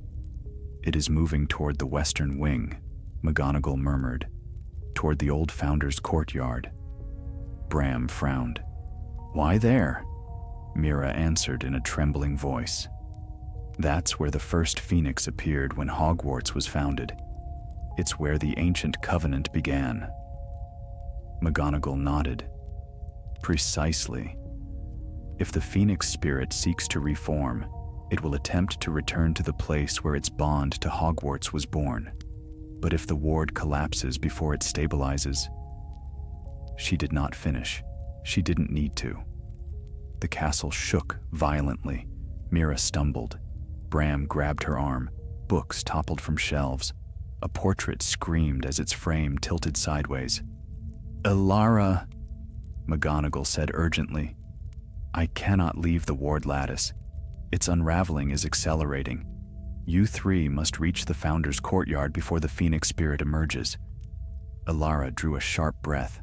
"It is moving toward the western wing," McGonagall murmured, "toward the old founder's courtyard." Bram frowned. "Why there?" Mira answered in a trembling voice. "That's where the first phoenix appeared when Hogwarts was founded. It's where the ancient covenant began. McGonagall nodded. Precisely. If the phoenix spirit seeks to reform, it will attempt to return to the place where its bond to Hogwarts was born. But if the ward collapses before it stabilizes... She did not finish. She didn't need to. The castle shook violently. Mira stumbled. Bram grabbed her arm. Books toppled from shelves. A portrait screamed as its frame tilted sideways. "Elara," McGonagall said urgently. "I cannot leave the ward lattice. Its unraveling is accelerating. You three must reach the Founder's courtyard before the phoenix spirit emerges." Elara drew a sharp breath.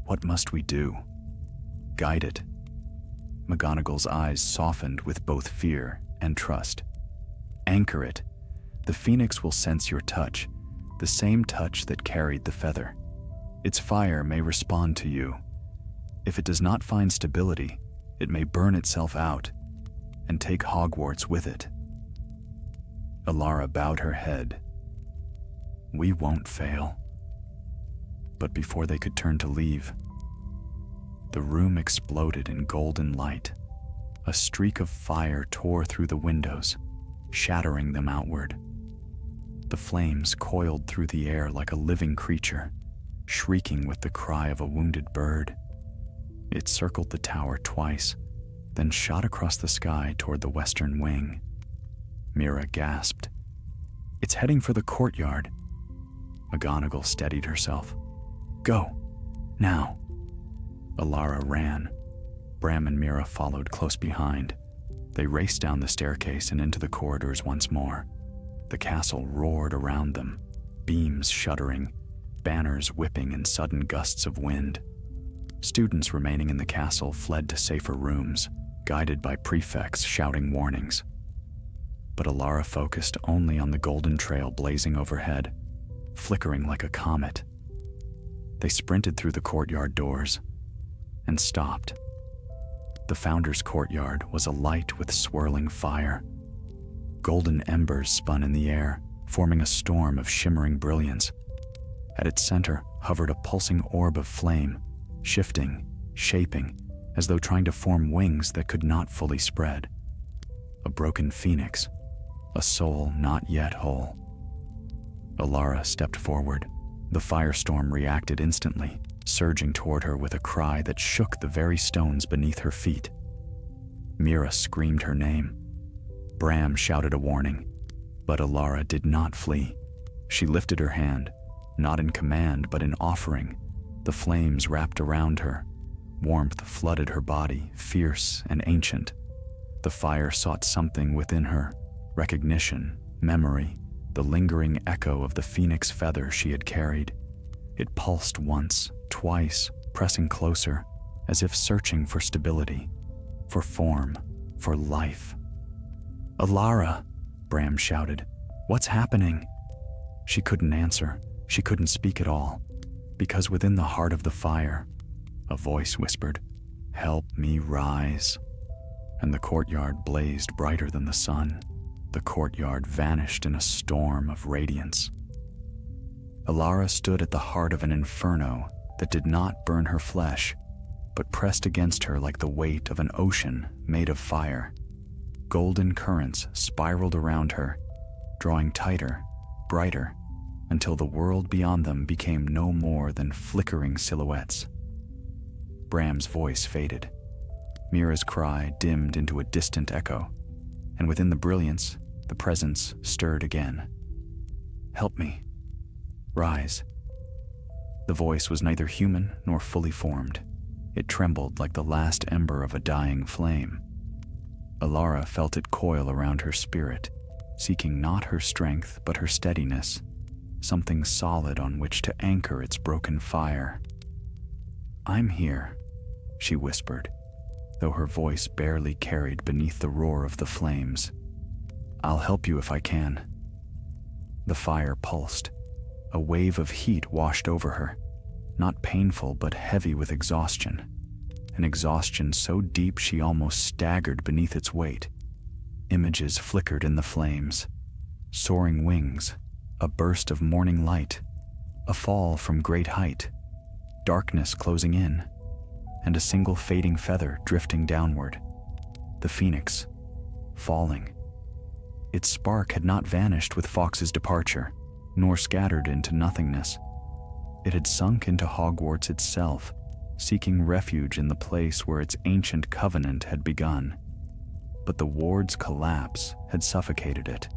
"What must we do?" "Guide it." McGonagall's eyes softened with both fear and trust. "Anchor it. The phoenix will sense your touch, the same touch that carried the feather. Its fire may respond to you. If it does not find stability, it may burn itself out and take Hogwarts with it." Elara bowed her head. "We won't fail." But before they could turn to leave, the room exploded in golden light. A streak of fire tore through the windows, shattering them outward. The flames coiled through the air like a living creature, shrieking with the cry of a wounded bird. It circled the tower twice, then shot across the sky toward the western wing. Mira gasped. "It's heading for the courtyard." McGonagall steadied herself. "Go, now." Elara ran. Bram and Mira followed close behind. They raced down the staircase and into the corridors once more. The castle roared around them, beams shuddering, banners whipping in sudden gusts of wind. Students remaining in the castle fled to safer rooms, guided by prefects shouting warnings. But Elara focused only on the golden trail blazing overhead, flickering like a comet. They sprinted through the courtyard doors and stopped. The Founder's courtyard was alight with swirling fire. Golden embers spun in the air, forming a storm of shimmering brilliance. At its center hovered a pulsing orb of flame, shifting, shaping, as though trying to form wings that could not fully spread. A broken phoenix, a soul not yet whole. Elara stepped forward. The firestorm reacted instantly, surging toward her with a cry that shook the very stones beneath her feet. Mira screamed her name. Bram shouted a warning, but Elara did not flee. She lifted her hand, not in command but in offering. The flames wrapped around her. Warmth flooded her body, fierce and ancient. The fire sought something within her, recognition, memory, the lingering echo of the phoenix feather she had carried. It pulsed once, twice, pressing closer, as if searching for stability, for form, for life. "Elara!" Bram shouted. "What's happening?" She couldn't answer. She couldn't speak at all, because within the heart of the fire, a voice whispered, "Help me rise." And the courtyard blazed brighter than the sun. The courtyard vanished in a storm of radiance. Elara stood at the heart of an inferno that did not burn her flesh, but pressed against her like the weight of an ocean made of fire. Golden currents spiraled around her, drawing tighter, brighter, until the world beyond them became no more than flickering silhouettes. Bram's voice faded. Mira's cry dimmed into a distant echo, and within the brilliance, the presence stirred again. "Help me. Rise." The voice was neither human nor fully formed. It trembled like the last ember of a dying flame. Elara felt it coil around her spirit, seeking not her strength but her steadiness, something solid on which to anchor its broken fire. "I'm here," she whispered, though her voice barely carried beneath the roar of the flames. "I'll help you if I can." The fire pulsed. A wave of heat washed over her, not painful but heavy with exhaustion, an exhaustion so deep she almost staggered beneath its weight. Images flickered in the flames. Soaring wings, A burst of morning light, a fall from great height, darkness closing in, and a single fading feather drifting downward. The phoenix, falling. Its spark had not vanished with Fawkes's departure, nor scattered into nothingness. It had sunk into Hogwarts itself, seeking refuge in the place where its ancient covenant had begun. But the ward's collapse had suffocated it,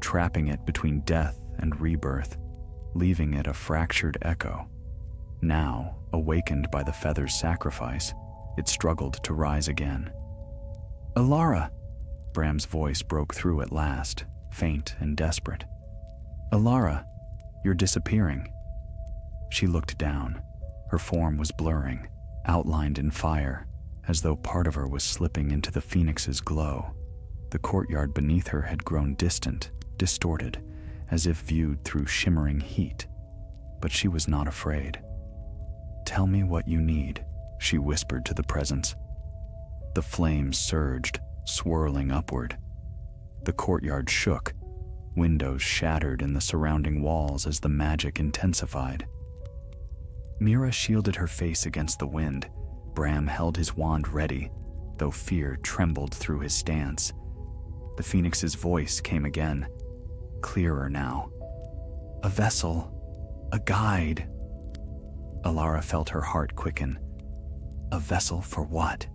trapping it between death and rebirth, leaving it a fractured echo. Now, awakened by the feather's sacrifice, it struggled to rise again. "Alara!" Bram's voice broke through at last, faint and desperate. "Alara, you're disappearing." She looked down. Her form was blurring, outlined in fire, as though part of her was slipping into the phoenix's glow. The courtyard beneath her had grown distant, distorted, as if viewed through shimmering heat. But she was not afraid. "Tell me what you need," she whispered to the presence. The flames surged, swirling upward. The courtyard shook. Windows shattered in the surrounding walls as the magic intensified. Mira shielded her face against the wind. Bram held his wand ready, though fear trembled through his stance. The phoenix's voice came again, clearer now. "A vessel, a guide." Alara felt her heart quicken. A vessel for what?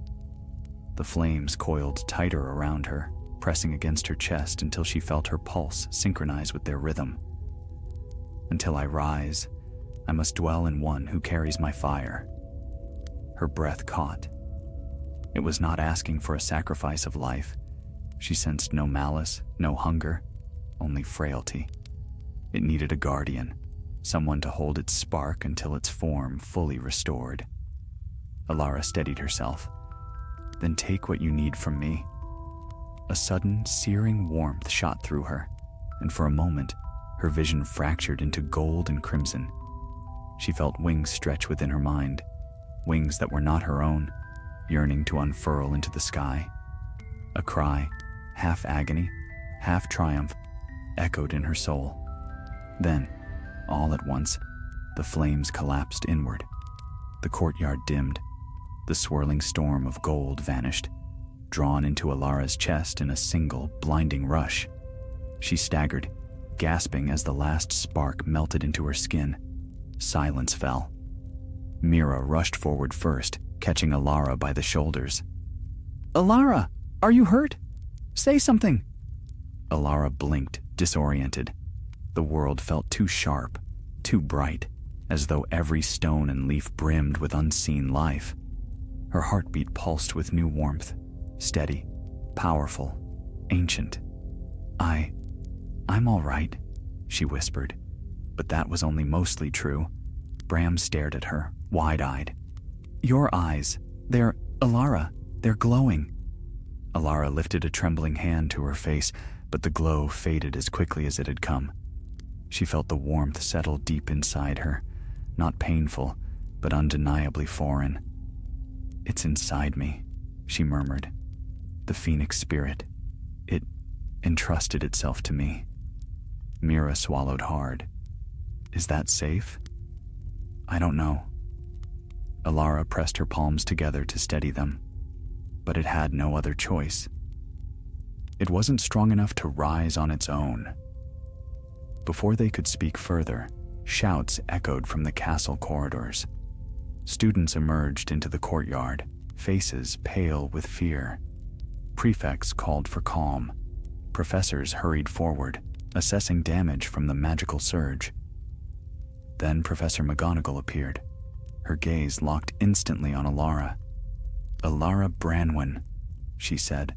The flames coiled tighter around her, pressing against her chest until she felt her pulse synchronize with their rhythm. "Until I rise, I must dwell in one who carries my fire." Her breath caught. It was not asking for a sacrifice of life. She sensed no malice, no hunger, only frailty. It needed a guardian, someone to hold its spark until its form fully restored. Alara steadied herself. "Then take what you need from me." A sudden, searing warmth shot through her, and for a moment, her vision fractured into gold and crimson. She felt wings stretch within her mind, wings that were not her own, yearning to unfurl into the sky. A cry, half agony, half triumph, echoed in her soul. Then, all at once, the flames collapsed inward. The courtyard dimmed. The swirling storm of gold vanished, drawn into Alara's chest in a single, blinding rush. She staggered, gasping as the last spark melted into her skin. Silence fell. Mira rushed forward first, catching Alara by the shoulders. "Alara, are you hurt? Say something." Alara blinked, disoriented. The world felt too sharp, too bright, as though every stone and leaf brimmed with unseen life. Her heartbeat pulsed with new warmth, steady, powerful, ancient. I'm all right," she whispered, but that was only mostly true. Bram stared at her, wide-eyed. "Your eyes, Alara, they're glowing." Alara lifted a trembling hand to her face, but the glow faded as quickly as it had come. She felt the warmth settle deep inside her, not painful, but undeniably foreign. "It's inside me," she murmured. "The phoenix spirit. It entrusted itself to me." Mira swallowed hard. "Is that safe?" "I don't know." Alara pressed her palms together to steady them, but it had no other choice. It wasn't strong enough to rise on its own. Before they could speak further, shouts echoed from the castle corridors. Students emerged into the courtyard, faces pale with fear. Prefects called for calm. Professors hurried forward, assessing damage from the magical surge. Then Professor McGonagall appeared. Her gaze locked instantly on Alara. "Alara Branwen," she said,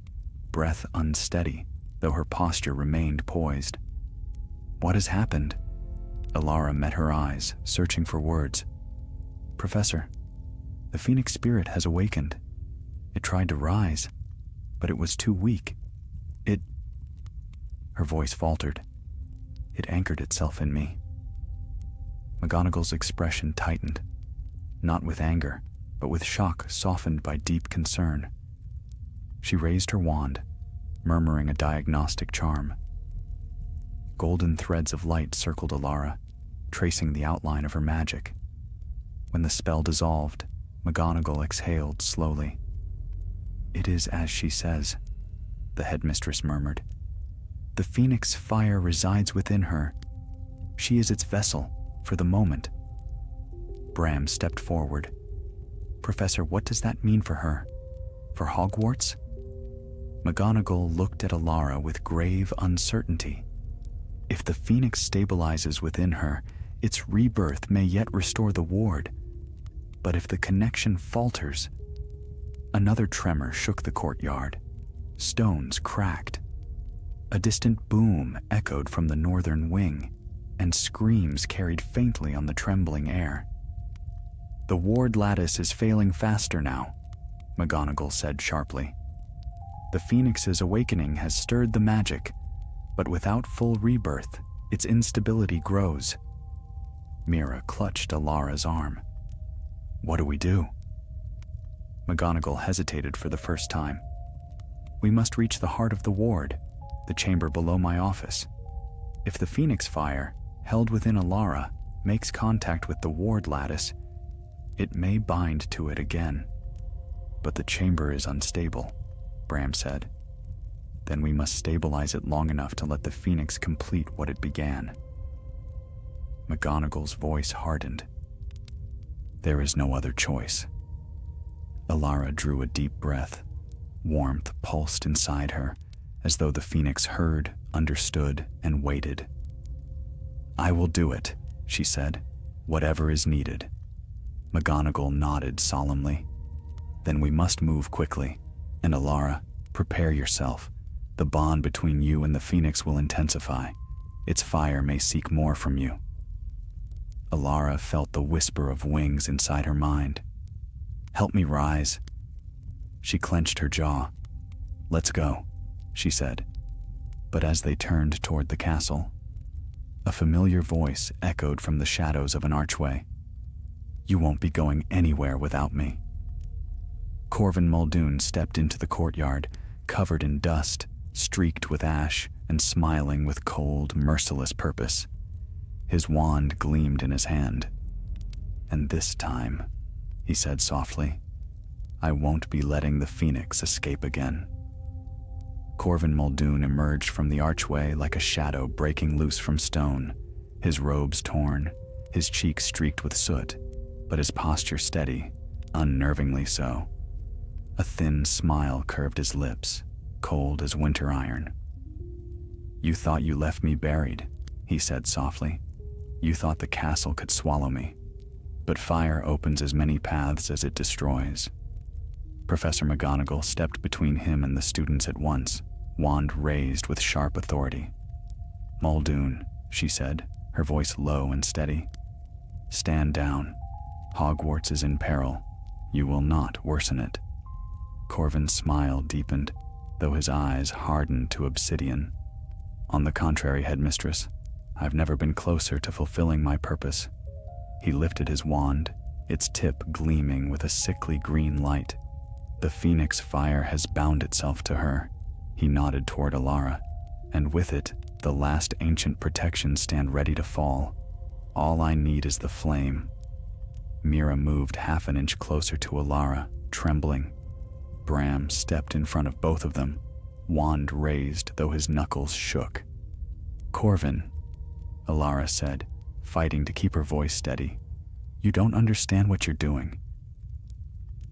breath unsteady, though her posture remained poised. "What has happened?" Alara met her eyes, searching for words. "Professor, the phoenix spirit has awakened. It tried to rise, but it was too weak. Her voice faltered. "It anchored itself in me." McGonagall's expression tightened, not with anger, but with shock softened by deep concern. She raised her wand, murmuring a diagnostic charm. Golden threads of light circled Alara, tracing the outline of her magic. When the spell dissolved, McGonagall exhaled slowly. "It is as she says," the headmistress murmured. "The phoenix fire resides within her. She is its vessel, for the moment." Bram stepped forward. "Professor, what does that mean for her? For Hogwarts?" McGonagall looked at Alara with grave uncertainty. If the phoenix stabilizes within her, its rebirth may yet restore the ward. But if the connection falters... Another tremor shook the courtyard. Stones cracked. A distant boom echoed from the northern wing, and screams carried faintly on the trembling air. "The ward lattice is failing faster now," McGonagall said sharply. "The phoenix's awakening has stirred the magic, but without full rebirth, its instability grows." Mira clutched Alara's arm. "What do we do?" McGonagall hesitated for the first time. "We must reach the heart of the ward, the chamber below my office. If the phoenix fire, held within Alara, makes contact with the ward lattice, it may bind to it again. But the chamber is unstable," Bram said. "Then we must stabilize it long enough to let the phoenix complete what it began." McGonagall's voice hardened. "There is no other choice." Alara drew a deep breath. Warmth pulsed inside her, as though the phoenix heard, understood, and waited. "I will do it," she said, "whatever is needed." McGonagall nodded solemnly. "Then we must move quickly. And Alara, prepare yourself. The bond between you and the phoenix will intensify. Its fire may seek more from you." Alara felt the whisper of wings inside her mind. "Help me rise." She clenched her jaw. "Let's go," she said. But as they turned toward the castle, a familiar voice echoed from the shadows of an archway. "You won't be going anywhere without me." Corvin Muldoon stepped into the courtyard, covered in dust, streaked with ash, and smiling with cold, merciless purpose. His wand gleamed in his hand. "And this time," he said softly, "I won't be letting the phoenix escape again." Corvin Muldoon emerged from the archway like a shadow breaking loose from stone, his robes torn, his cheeks streaked with soot, but his posture steady, unnervingly so. A thin smile curved his lips, cold as winter iron. "You thought you left me buried," he said softly. "You thought the castle could swallow me. But fire opens as many paths as it destroys." Professor McGonagall stepped between him and the students at once, wand raised with sharp authority. "Muldoon," she said, her voice low and steady. "Stand down. Hogwarts is in peril. You will not worsen it." Corvin's smile deepened, though his eyes hardened to obsidian. "On the contrary, headmistress, I've never been closer to fulfilling my purpose." He lifted his wand, its tip gleaming with a sickly green light. "The phoenix fire has bound itself to her." He nodded toward Alara, "and with it, the last ancient protections stand ready to fall. All I need is the flame." Mira moved half an inch closer to Alara, trembling. Bram stepped in front of both of them, wand raised though his knuckles shook. "Corvin," Alara said, fighting to keep her voice steady, "you don't understand what you're doing.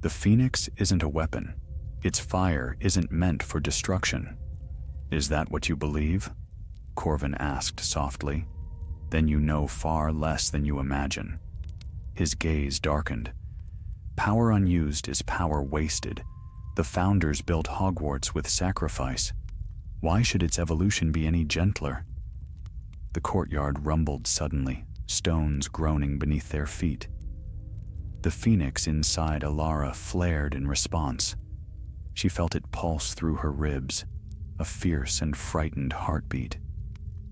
The phoenix isn't a weapon. Its fire isn't meant for destruction." "Is that what you believe?" Corvin asked softly. "Then you know far less than you imagine." His gaze darkened. "Power unused is power wasted. The founders built Hogwarts with sacrifice. Why should its evolution be any gentler?" The courtyard rumbled suddenly, stones groaning beneath their feet. The phoenix inside Alara flared in response. She felt it pulse through her ribs, a fierce and frightened heartbeat.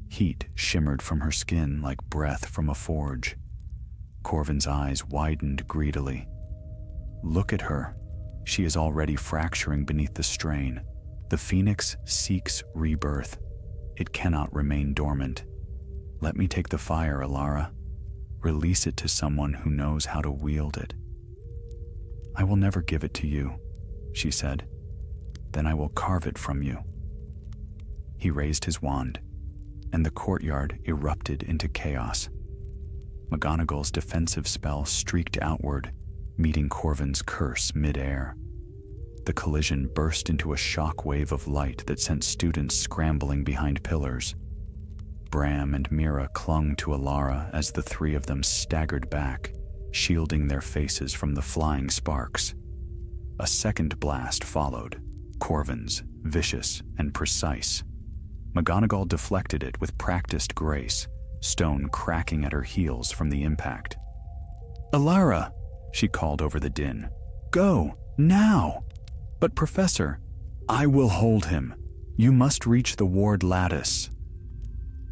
Heat shimmered from her skin like breath from a forge. Corvin's eyes widened greedily. "Look at her. She is already fracturing beneath the strain. The phoenix seeks rebirth. It cannot remain dormant. Let me take the fire, Alara. Release it to someone who knows how to wield it. I will never give it to you, she said. Then I will carve it from you. He raised his wand, and the courtyard erupted into chaos. McGonagall's defensive spell streaked outward, meeting Corvin's curse mid-air. The collision burst into a shock wave of light that sent students scrambling behind pillars. Bram and Mira clung to Alara as the three of them staggered back, shielding their faces from the flying sparks. A second blast followed, Corvin's, vicious and precise. McGonagall deflected it with practiced grace, stone cracking at her heels from the impact. "Alara!" she called over the din. "Go, now!" "But Professor, I will hold him. You must reach the ward lattice."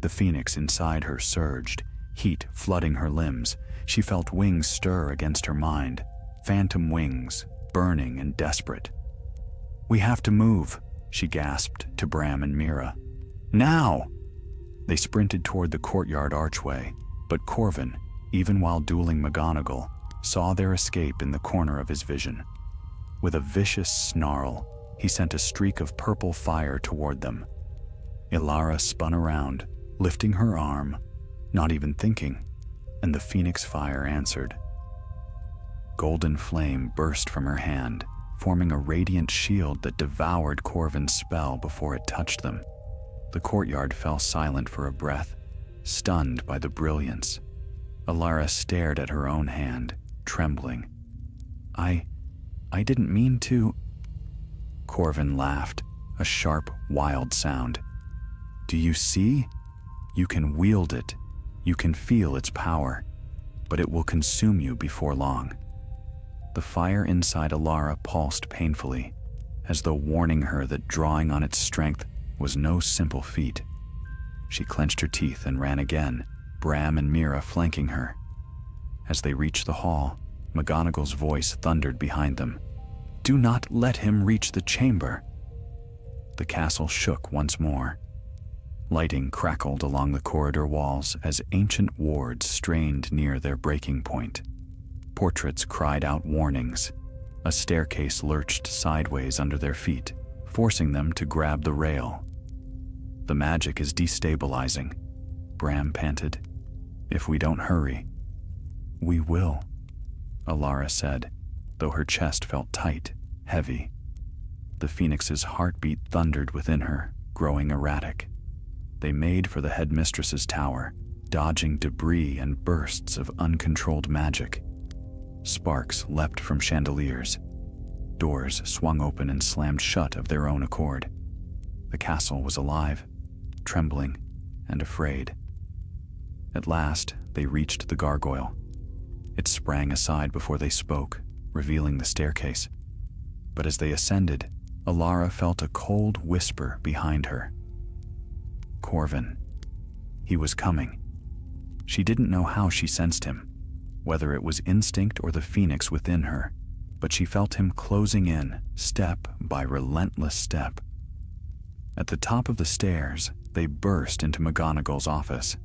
The phoenix inside her surged, heat flooding her limbs. She felt wings stir against her mind, phantom wings, burning and desperate. "We have to move," she gasped to Bram and Mira. "Now!" They sprinted toward the courtyard archway, but Corvin, even while dueling McGonagall, saw their escape in the corner of his vision. With a vicious snarl, he sent a streak of purple fire toward them. Alara spun around, lifting her arm, not even thinking, and the phoenix fire answered. Golden flame burst from her hand, forming a radiant shield that devoured Corvin's spell before it touched them. The courtyard fell silent for a breath, stunned by the brilliance. Alara stared at her own hand, trembling. I didn't mean to." Corvin laughed, a sharp, wild sound. "Do you see? You can wield it. You can feel its power, but it will consume you before long." The fire inside Alara pulsed painfully, as though warning her that drawing on its strength was no simple feat. She clenched her teeth and ran again, Bram and Mira flanking her. As they reached the hall, McGonagall's voice thundered behind them. "Do not let him reach the chamber." The castle shook once more. Lighting crackled along the corridor walls as ancient wards strained near their breaking point. Portraits cried out warnings. A staircase lurched sideways under their feet, forcing them to grab the rail. "The magic is destabilizing," Bram panted. "If we don't hurry." "We will," Alara said, though her chest felt tight, heavy. The phoenix's heartbeat thundered within her, growing erratic. They made for the headmistress's tower, dodging debris and bursts of uncontrolled magic. Sparks leapt from chandeliers. Doors swung open and slammed shut of their own accord. The castle was alive, trembling, and afraid. At last, they reached the gargoyle. It sprang aside before they spoke, revealing the staircase. But as they ascended, Alara felt a cold whisper behind her. Corvin. He was coming. She didn't know how she sensed him, whether it was instinct or the phoenix within her, but she felt him closing in, step by relentless step. At the top of the stairs, they burst into McGonagall's office.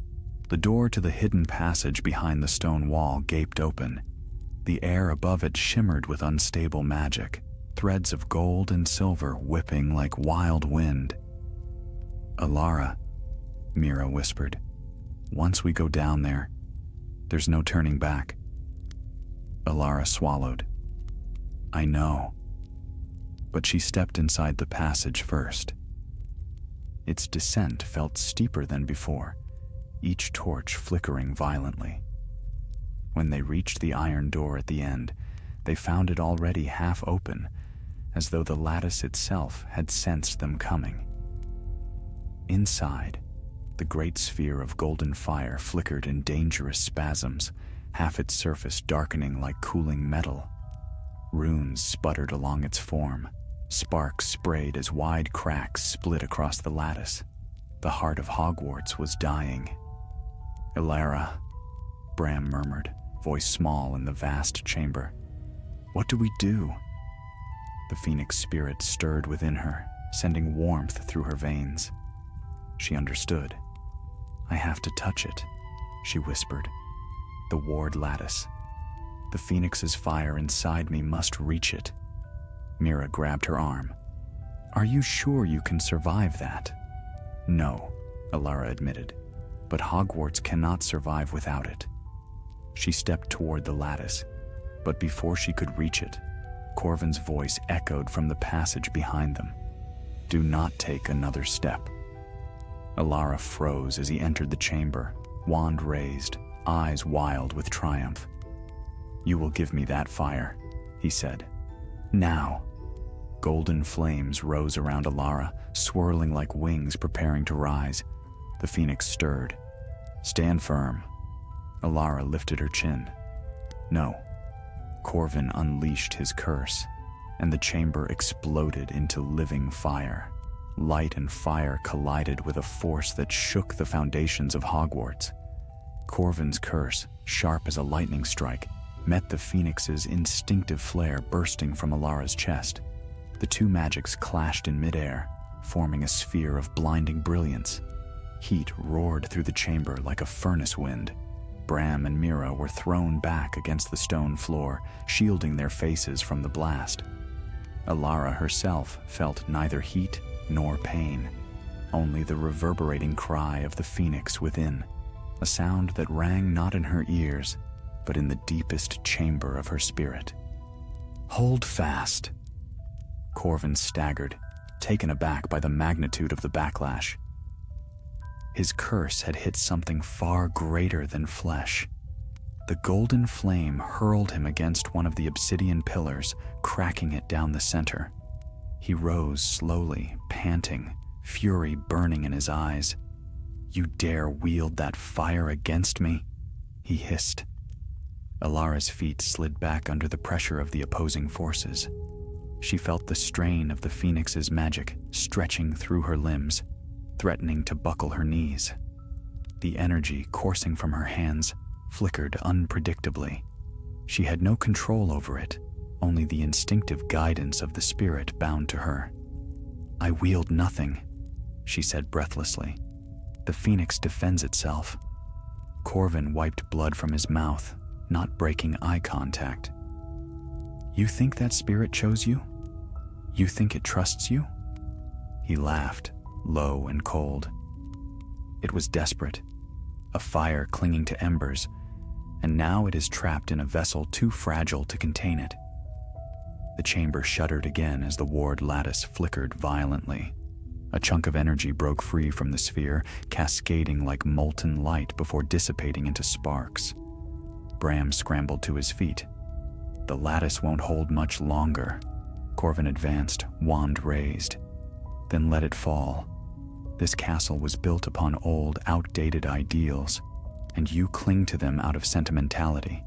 The door to the hidden passage behind the stone wall gaped open. The air above it shimmered with unstable magic, threads of gold and silver whipping like wild wind. "Alara," Mira whispered, "once we go down there, there's no turning back." Alara swallowed. "I know." But she stepped inside the passage first. Its descent felt steeper than before, each torch flickering violently. When they reached the iron door at the end, they found it already half open, as though the lattice itself had sensed them coming. Inside, the great sphere of golden fire flickered in dangerous spasms, half its surface darkening like cooling metal. Runes sputtered along its form. Sparks sprayed as wide cracks split across the lattice. The heart of Hogwarts was dying. "Alara," Bram murmured, voice small in the vast chamber. "What do we do?" The phoenix spirit stirred within her, sending warmth through her veins. She understood. "I have to touch it," she whispered. "The ward lattice. The phoenix's fire inside me must reach it." Mira grabbed her arm. "Are you sure you can survive that?" "No," Alara admitted, "but Hogwarts cannot survive without it." She stepped toward the lattice, but before she could reach it, Corvin's voice echoed from the passage behind them. "Do not take another step." Alara froze as he entered the chamber, wand raised, eyes wild with triumph. "You will give me that fire," he said. "Now." Golden flames rose around Alara, swirling like wings preparing to rise. The phoenix stirred. "Stand firm." Alara lifted her chin. "No." Corvin unleashed his curse, and the chamber exploded into living fire. Light and fire collided with a force that shook the foundations of Hogwarts. Corvin's curse, sharp as a lightning strike, met the phoenix's instinctive flare bursting from Alara's chest. The two magics clashed in midair, forming a sphere of blinding brilliance. Heat roared through the chamber like a furnace wind. Bram and Mira were thrown back against the stone floor, shielding their faces from the blast. Alara herself felt neither heat nor pain, only the reverberating cry of the phoenix within, a sound that rang not in her ears, but in the deepest chamber of her spirit. "Hold fast." Corvin staggered, taken aback by the magnitude of the backlash. His curse had hit something far greater than flesh. The golden flame hurled him against one of the obsidian pillars, cracking it down the center. He rose slowly, panting, fury burning in his eyes. "You dare wield that fire against me?" he hissed. Alara's feet slid back under the pressure of the opposing forces. She felt the strain of the phoenix's magic stretching through her limbs, threatening to buckle her knees. The energy coursing from her hands flickered unpredictably. She had no control over it, only the instinctive guidance of the spirit bound to her. "I wield nothing," she said breathlessly. "The phoenix defends itself." Corvin wiped blood from his mouth, not breaking eye contact. "You think that spirit chose you? You think it trusts you?" He laughed, low and cold. "It was desperate, a fire clinging to embers, and now it is trapped in a vessel too fragile to contain it." The chamber shuddered again as the ward lattice flickered violently. A chunk of energy broke free from the sphere, cascading like molten light before dissipating into sparks. Bram scrambled to his feet. "The lattice won't hold much longer." Corvin advanced, wand raised, then let it fall. "This castle was built upon old, outdated ideals, and you cling to them out of sentimentality.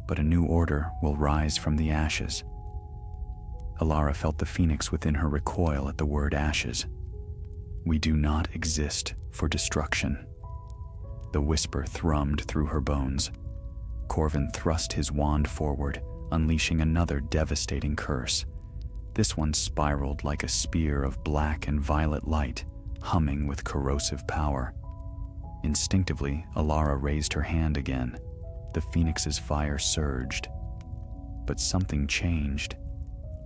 But a new order will rise from the ashes." Alara felt the phoenix within her recoil at the word ashes. "We do not exist for destruction." The whisper thrummed through her bones. Corvin thrust his wand forward, unleashing another devastating curse. This one spiraled like a spear of black and violet light, humming with corrosive power. Instinctively, Alara raised her hand again. The phoenix's fire surged. But something changed.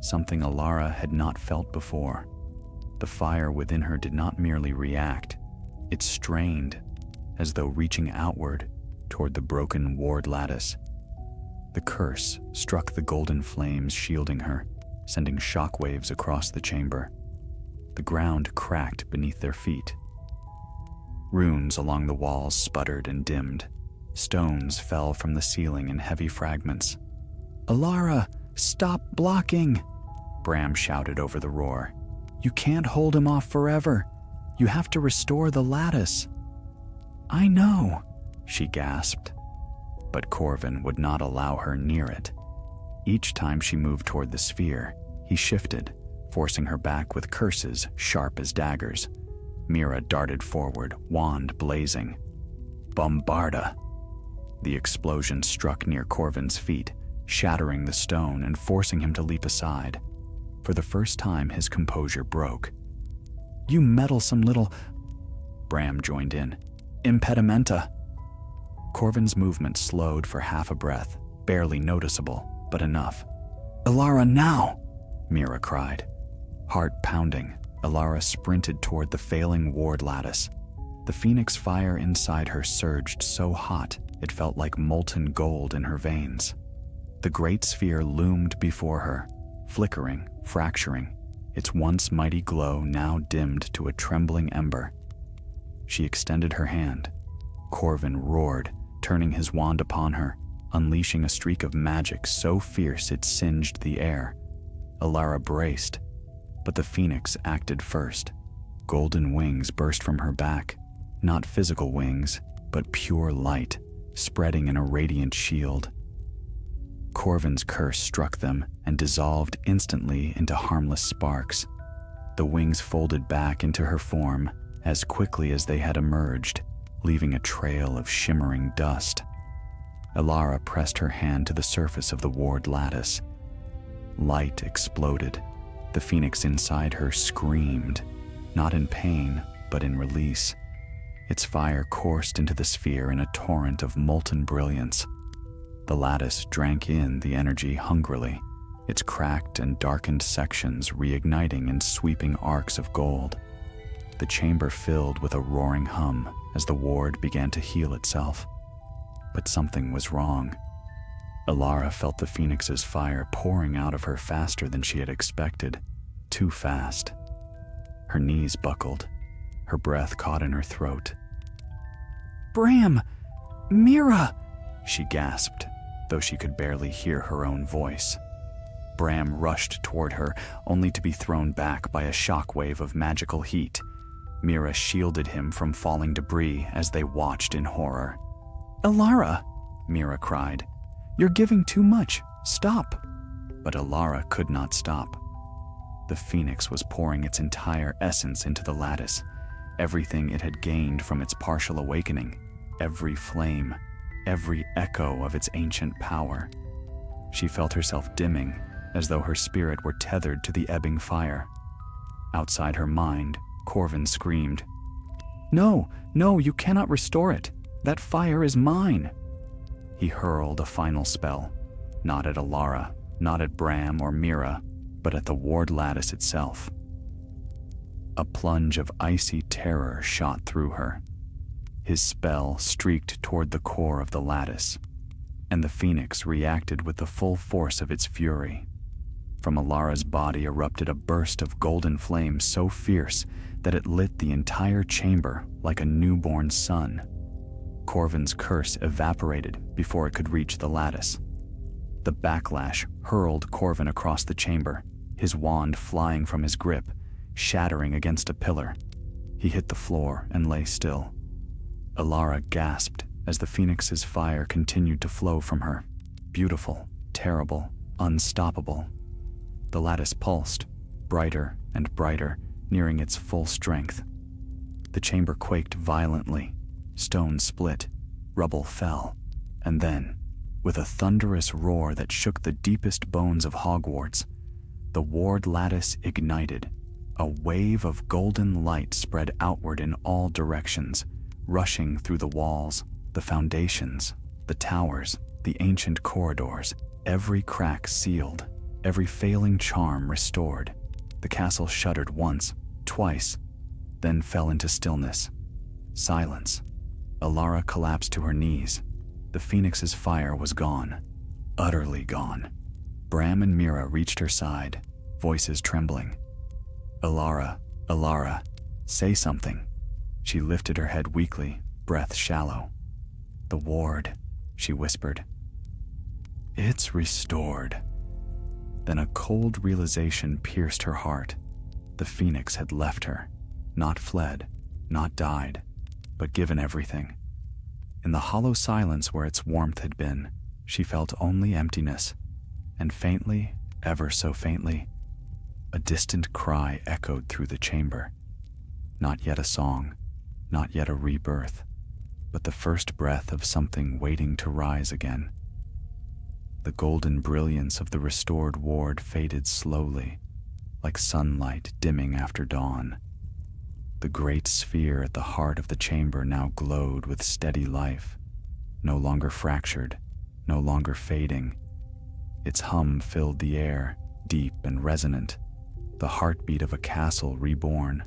Something Alara had not felt before. The fire within her did not merely react. It strained, as though reaching outward toward the broken ward lattice. The curse struck the golden flames shielding her, sending shockwaves across the chamber. The ground cracked beneath their feet. Runes along the walls sputtered and dimmed. Stones fell from the ceiling in heavy fragments. "Alara, stop blocking!" Bram shouted over the roar. "You can't hold him off forever. You have to restore the lattice." "I know," she gasped. But Corvin would not allow her near it. Each time she moved toward the sphere, he shifted, forcing her back with curses sharp as daggers. Mira darted forward, wand blazing. "Bombarda!" The explosion struck near Corvin's feet, shattering the stone and forcing him to leap aside. For the first time, his composure broke. "You meddlesome little..." Bram joined in. Impedimenta. Corvin's movement slowed for half a breath, barely noticeable, but enough. Alara, now! Mira cried. Heart pounding, Alara sprinted toward the failing ward lattice. The phoenix fire inside her surged so hot it felt like molten gold in her veins. The great sphere loomed before her, flickering, fracturing, its once mighty glow now dimmed to a trembling ember. She extended her hand. Corvin roared, turning his wand upon her, unleashing a streak of magic so fierce it singed the air. Alara braced, but the phoenix acted first. Golden wings burst from her back, not physical wings, but pure light, spreading in a radiant shield. Corvin's curse struck them and dissolved instantly into harmless sparks. The wings folded back into her form as quickly as they had emerged, leaving a trail of shimmering dust. Alara pressed her hand to the surface of the ward lattice. Light exploded. The phoenix inside her screamed, not in pain, but in release. Its fire coursed into the sphere in a torrent of molten brilliance. The lattice drank in the energy hungrily, its cracked and darkened sections reigniting in sweeping arcs of gold. The chamber filled with a roaring hum as the ward began to heal itself. But something was wrong. Alara felt the phoenix's fire pouring out of her faster than she had expected, too fast. Her knees buckled, her breath caught in her throat. Bram! Mira! She gasped, though she could barely hear her own voice. Bram rushed toward her, only to be thrown back by a shockwave of magical heat. Mira shielded him from falling debris as they watched in horror. Alara! Mira cried. You're giving too much. Stop! But Alara could not stop. The phoenix was pouring its entire essence into the lattice, everything it had gained from its partial awakening, every flame, every echo of its ancient power. She felt herself dimming, as though her spirit were tethered to the ebbing fire. Outside her mind, Corvin screamed, No, you cannot restore it. That fire is mine. He hurled a final spell, not at Alara, not at Bram or Mira, but at the ward lattice itself. A plunge of icy terror shot through her. His spell streaked toward the core of the lattice, and the phoenix reacted with the full force of its fury. From Alara's body erupted a burst of golden flame so fierce that it lit the entire chamber like a newborn sun. Corvin's curse evaporated before it could reach the lattice. The backlash hurled Corvin across the chamber, his wand flying from his grip, shattering against a pillar. He hit the floor and lay still. Alara gasped as the phoenix's fire continued to flow from her. Beautiful, terrible, unstoppable. The lattice pulsed, brighter and brighter, nearing its full strength. The chamber quaked violently. Stone split, rubble fell, and then, with a thunderous roar that shook the deepest bones of Hogwarts, the ward lattice ignited. A wave of golden light spread outward in all directions, rushing through the walls, the foundations, the towers, the ancient corridors, every crack sealed, every failing charm restored. The castle shuddered once, twice, then fell into stillness. Silence. Alara collapsed to her knees. The phoenix's fire was gone, utterly gone. Bram and Mira reached her side, voices trembling. Alara, say something. She lifted her head weakly, breath shallow. The ward, she whispered. It's restored. Then a cold realization pierced her heart. The phoenix had left her, not fled, not died, but given everything. In the hollow silence where its warmth had been, she felt only emptiness, and faintly, ever so faintly, a distant cry echoed through the chamber. Not yet a song, not yet a rebirth, but the first breath of something waiting to rise again. The golden brilliance of the restored ward faded slowly, like sunlight dimming after dawn. The The great sphere at the heart of the chamber now glowed with steady life, no longer fractured, no longer fading. Its hum filled the air, deep and resonant, the heartbeat of a castle reborn.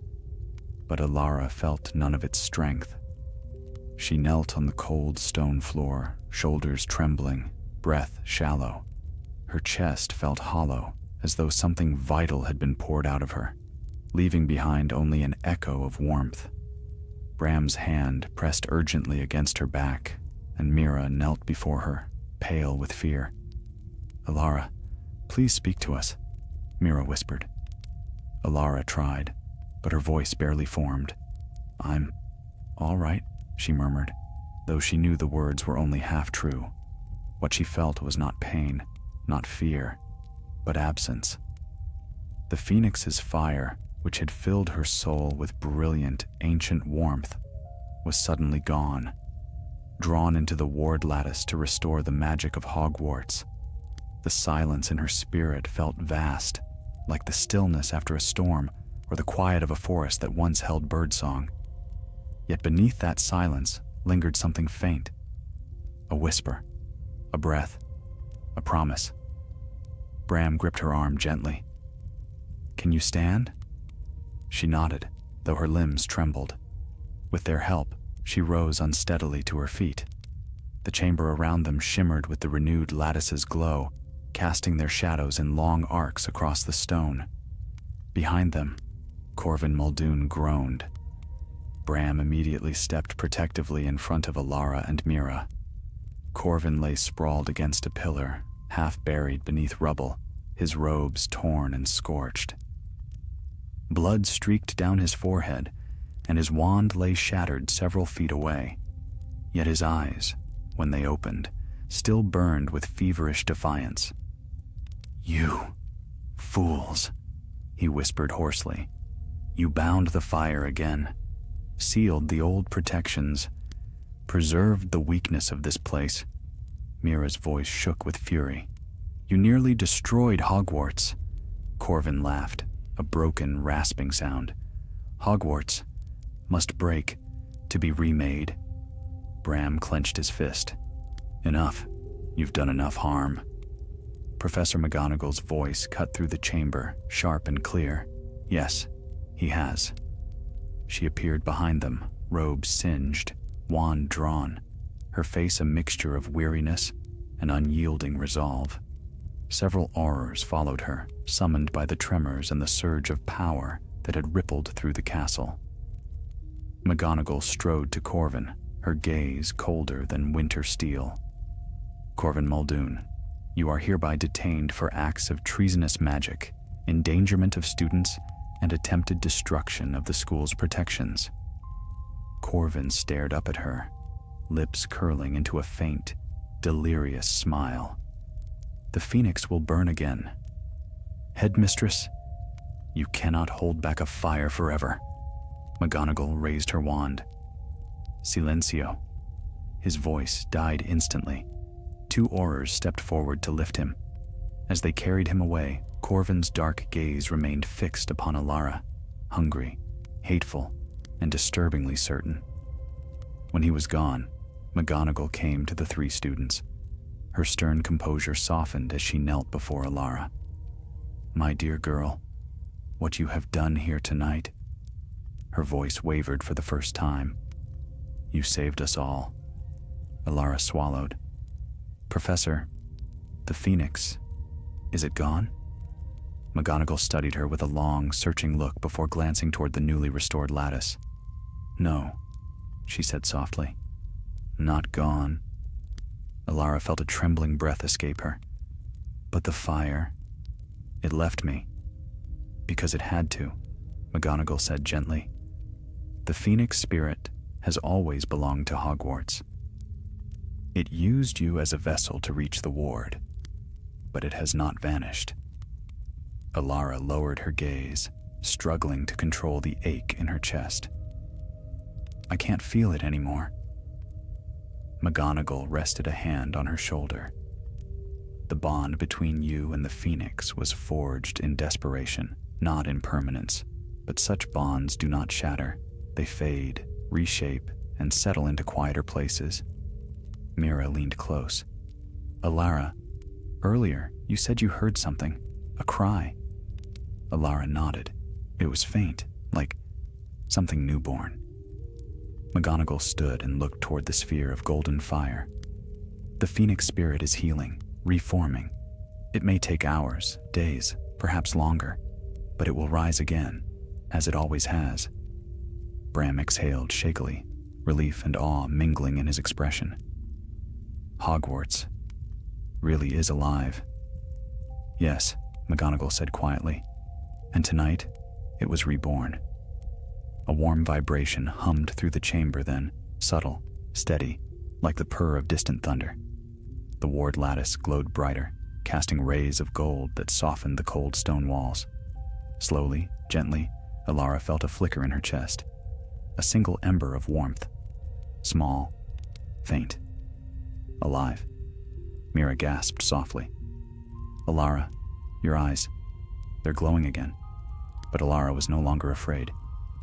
But Alara felt none of its strength. She knelt on the cold stone floor, shoulders trembling, breath shallow. Her chest felt hollow, as though something vital had been poured out of her, leaving behind only an echo of warmth. Bram's hand pressed urgently against her back, and Mira knelt before her, pale with fear. "Alara, please speak to us," Mira whispered. Alara tried, but her voice barely formed. "I'm all right," she murmured, though she knew the words were only half true. What she felt was not pain, not fear, but absence. The phoenix's fire, which had filled her soul with brilliant, ancient warmth, was suddenly gone, drawn into the ward lattice to restore the magic of Hogwarts. The silence in her spirit felt vast, like the stillness after a storm or the quiet of a forest that once held birdsong. Yet beneath that silence lingered something faint, a whisper, a breath, a promise. Bram gripped her arm gently. "Can you stand?" She nodded, though her limbs trembled. With their help, she rose unsteadily to her feet. The chamber around them shimmered with the renewed lattice's glow, casting their shadows in long arcs across the stone. Behind them, Corvin Muldoon groaned. Bram immediately stepped protectively in front of Alara and Mira. Corvin lay sprawled against a pillar, half buried beneath rubble, his robes torn and scorched. Blood streaked down his forehead, and his wand lay shattered several feet away. Yet his eyes, when they opened, still burned with feverish defiance. "You fools," he whispered hoarsely. "You bound the fire again, sealed the old protections, preserved the weakness of this place." Mira's voice shook with fury. "You nearly destroyed Hogwarts." Corvin laughed, a broken, rasping sound. "Hogwarts must break to be remade." Bram clenched his fist. "Enough. You've done enough harm." Professor McGonagall's voice cut through the chamber, sharp and clear. "Yes, he has." She appeared behind them, robes singed, wand drawn, her face a mixture of weariness and unyielding resolve. Several aurors followed her, summoned by the tremors and the surge of power that had rippled through the castle. McGonagall strode to Corvin, her gaze colder than winter steel. "Corvin Muldoon, you are hereby detained for acts of treasonous magic, endangerment of students, and attempted destruction of the school's protections." Corvin stared up at her, lips curling into a faint, delirious smile. "The phoenix will burn again. Headmistress, you cannot hold back a fire forever." McGonagall raised her wand. "Silencio." His voice died instantly. Two aurors stepped forward to lift him. As they carried him away, Corvin's dark gaze remained fixed upon Alara, hungry, hateful, and disturbingly certain. When he was gone, McGonagall came to the three students. Her stern composure softened as she knelt before Alara. "My dear girl, what you have done here tonight," her voice wavered for the first time. "You saved us all." Alara swallowed. "Professor, the phoenix, is it gone?" McGonagall studied her with a long, searching look before glancing toward the newly restored lattice. "No," she said softly. "Not gone." Alara felt a trembling breath escape her. "But the fire, it left me." "Because it had to," McGonagall said gently. "The phoenix spirit has always belonged to Hogwarts. It used you as a vessel to reach the ward, but it has not vanished." Alara lowered her gaze, struggling to control the ache in her chest. "I can't feel it anymore." McGonagall rested a hand on her shoulder. "The bond between you and the phoenix was forged in desperation, not in permanence, but such bonds do not shatter. They fade, reshape, and settle into quieter places. Mira leaned close. Alara, earlier you said you heard something, a cry. Alara nodded. It was faint, like something newborn. McGonagall stood and looked toward the sphere of golden fire. The phoenix spirit is healing, reforming. It may take hours, days, perhaps longer, but it will rise again, as it always has. Bram exhaled shakily, relief and awe mingling in his expression. Hogwarts really is alive. Yes, McGonagall said quietly, and tonight it was reborn. A warm vibration hummed through the chamber then, subtle, steady, like the purr of distant thunder. The ward lattice glowed brighter, casting rays of gold that softened the cold stone walls. Slowly, gently, Alara felt a flicker in her chest. A single ember of warmth. Small, faint, alive. Mira gasped softly. Alara, your eyes, they're glowing again. But Alara was no longer afraid.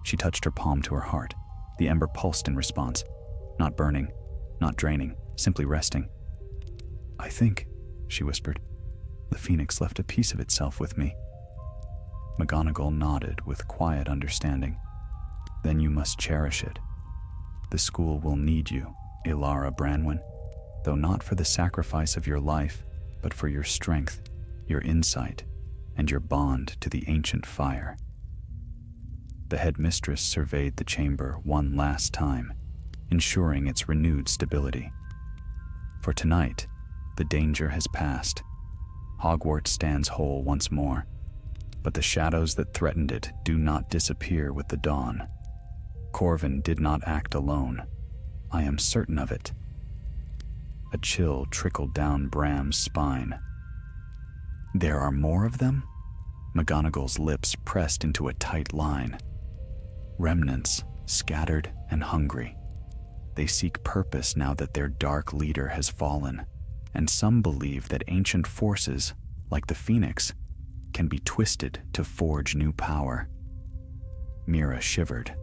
She touched her palm to her heart. The ember pulsed in response. Not burning, not draining, simply resting. I think, she whispered, the phoenix left a piece of itself with me. McGonagall nodded with quiet understanding. Then you must cherish it. The school will need you, Alara Branwen, though not for the sacrifice of your life, but for your strength, your insight, and your bond to the ancient fire. The headmistress surveyed the chamber one last time, ensuring its renewed stability. For tonight, the danger has passed. Hogwarts stands whole once more, but the shadows that threatened it do not disappear with the dawn. Corvin did not act alone. I am certain of it. A chill trickled down Bram's spine. There are more of them? McGonagall's lips pressed into a tight line. Remnants, scattered and hungry. They seek purpose now that their dark leader has fallen, and some believe that ancient forces, like the Phoenix, can be twisted to forge new power. Mira shivered,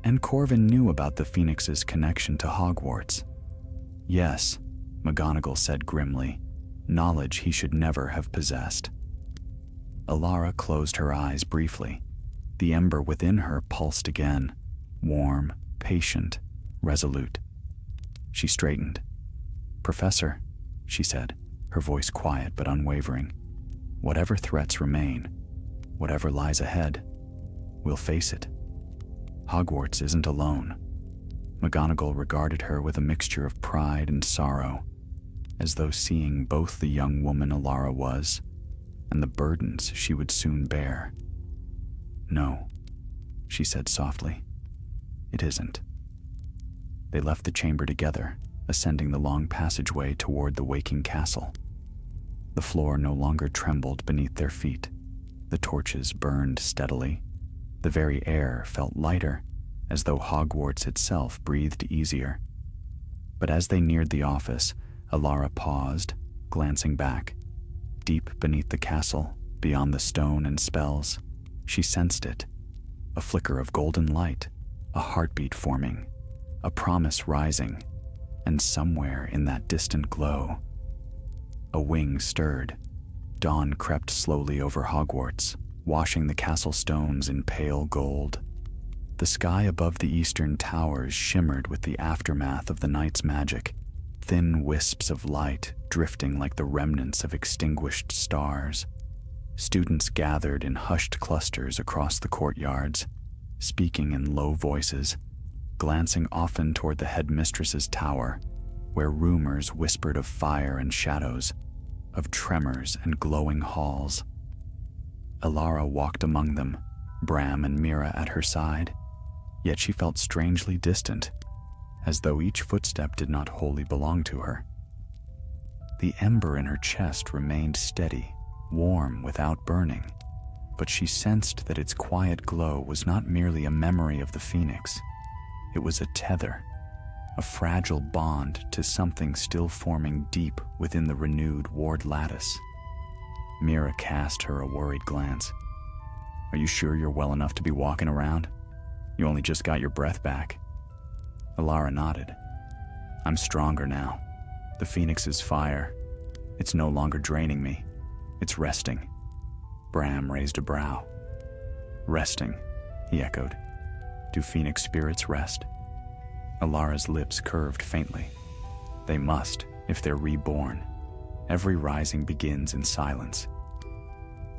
and Corvin knew about the Phoenix's connection to Hogwarts. Yes, McGonagall said grimly, knowledge he should never have possessed. Alara closed her eyes briefly. The ember within her pulsed again, warm, patient, resolute. She straightened. Professor, she said, her voice quiet but unwavering, whatever threats remain, whatever lies ahead, we'll face it. Hogwarts isn't alone. McGonagall regarded her with a mixture of pride and sorrow, as though seeing both the young woman Alara was and the burdens she would soon bear. No, she said softly, it isn't. They left the chamber together, ascending the long passageway toward the waking castle. The floor no longer trembled beneath their feet. The torches burned steadily. The very air felt lighter, as though Hogwarts itself breathed easier. But as they neared the office, Alara paused, glancing back. Deep beneath the castle, beyond the stone and spells, she sensed it. A flicker of golden light, a heartbeat forming, a promise rising, and somewhere in that distant glow, a wing stirred. Dawn crept slowly over Hogwarts, washing the castle stones in pale gold. The sky above the eastern towers shimmered with the aftermath of the night's magic, thin wisps of light drifting like the remnants of extinguished stars. Students gathered in hushed clusters across the courtyards, speaking in low voices, glancing often toward the headmistress's tower, where rumors whispered of fire and shadows, of tremors and glowing halls. Alara walked among them, Bram and Mira at her side, yet she felt strangely distant, as though each footstep did not wholly belong to her. The ember in her chest remained steady, warm without burning, but she sensed that its quiet glow was not merely a memory of the Phoenix. It was a tether, a fragile bond to something still forming deep within the renewed ward lattice. Mira cast her a worried glance. Are you sure you're well enough to be walking around? You only just got your breath back." Alara nodded. "I'm stronger now. The Phoenix's fire, it's no longer draining me. It's resting." Bram raised a brow. "Resting," he echoed. "Do Phoenix spirits rest?" Alara's lips curved faintly. "They must, if they're reborn. Every rising begins in silence."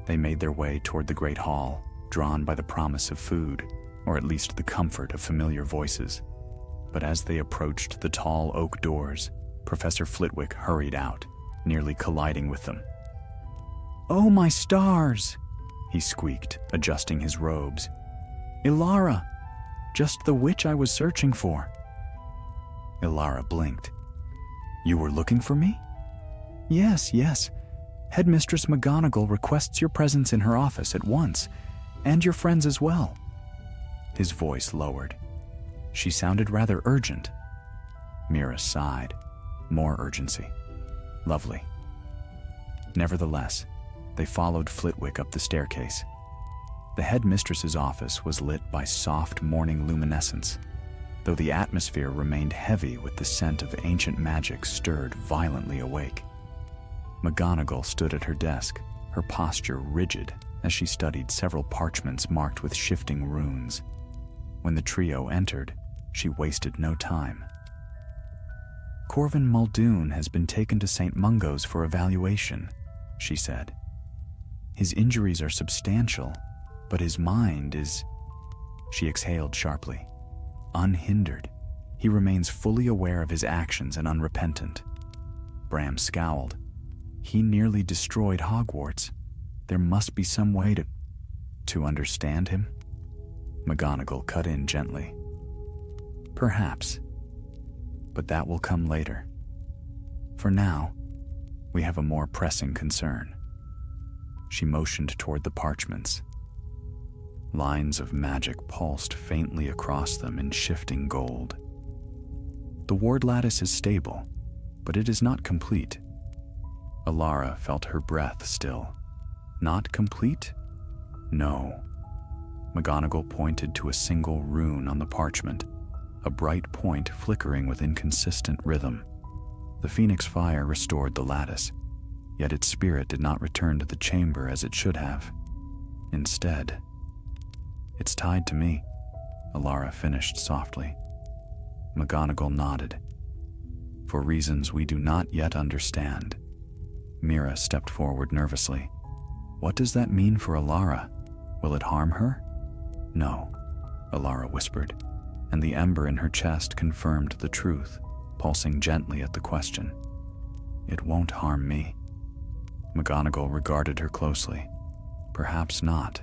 They made their way toward the great hall, drawn by the promise of food, or at least the comfort of familiar voices. But as they approached the tall oak doors, Professor Flitwick hurried out, nearly colliding with them. "Oh, my stars!" he squeaked, adjusting his robes. "Ilara! Just the witch I was searching for." Ilara blinked. "You were looking for me?" Yes. Headmistress McGonagall requests your presence in her office at once, and your friends as well." His voice lowered. She sounded rather urgent. Mira sighed. More urgency. Lovely. Nevertheless, they followed Flitwick up the staircase. The headmistress's office was lit by soft morning luminescence, though the atmosphere remained heavy with the scent of ancient magic stirred violently awake. McGonagall stood at her desk, her posture rigid as she studied several parchments marked with shifting runes. When the trio entered, she wasted no time. "Corvin Muldoon has been taken to St. Mungo's for evaluation," she said. "His injuries are substantial, but his mind is..." She exhaled sharply. "Unhindered. He remains fully aware of his actions and unrepentant." Bram scowled. "He nearly destroyed Hogwarts. There must be some way to understand him." McGonagall cut in gently. "Perhaps. But that will come later. For now, we have a more pressing concern." She motioned toward the parchments. Lines of magic pulsed faintly across them in shifting gold. "The ward lattice is stable, but it is not complete." Alara felt her breath still. "Not complete?" "No." McGonagall pointed to a single rune on the parchment, a bright point flickering with inconsistent rhythm. The Phoenix fire restored the lattice, yet its spirit did not return to the chamber as it should have. Instead, "It's tied to me," Alara finished softly. McGonagall nodded. "For reasons we do not yet understand." Mira stepped forward nervously. "What does that mean for Alara? Will it harm her?" "No," Alara whispered, and the ember in her chest confirmed the truth, pulsing gently at the question. "It won't harm me." McGonagall regarded her closely. "Perhaps not,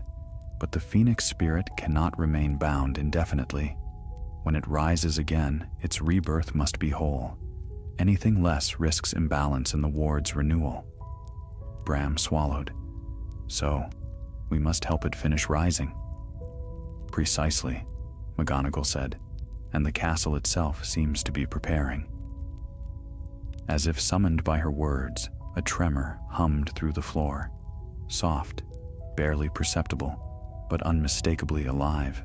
but the Phoenix spirit cannot remain bound indefinitely. When it rises again, its rebirth must be whole. Anything less risks imbalance in the ward's renewal." Bram swallowed. "So, we must help it finish rising." "Precisely," McGonagall said, "and the castle itself seems to be preparing." As if summoned by her words, a tremor hummed through the floor, soft, barely perceptible, but unmistakably alive.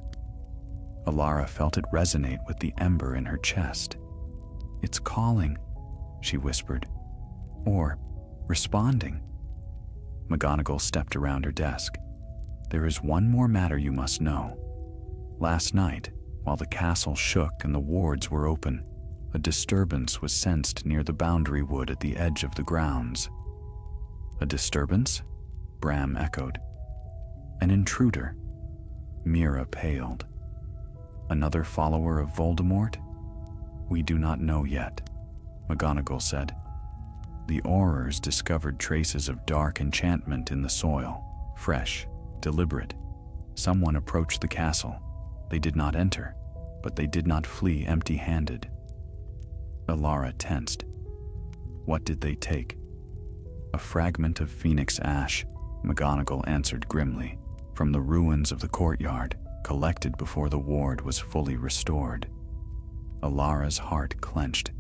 Alara felt it resonate with the ember in her chest. "It's calling," she whispered. "Or responding." McGonagall stepped around her desk. "There is one more matter you must know. Last night, while the castle shook and the wards were open, a disturbance was sensed near the boundary wood at the edge of the grounds." "A disturbance?" Bram echoed. "An intruder." Mira paled. "Another follower of Voldemort?" "We do not know yet," McGonagall said. "The Aurors discovered traces of dark enchantment in the soil, fresh, deliberate. Someone approached the castle. They did not enter, but they did not flee empty-handed." Alara tensed. "What did they take?" "A fragment of phoenix ash," McGonagall answered grimly, "from the ruins of the courtyard, collected before the ward was fully restored." Alara's heart clenched.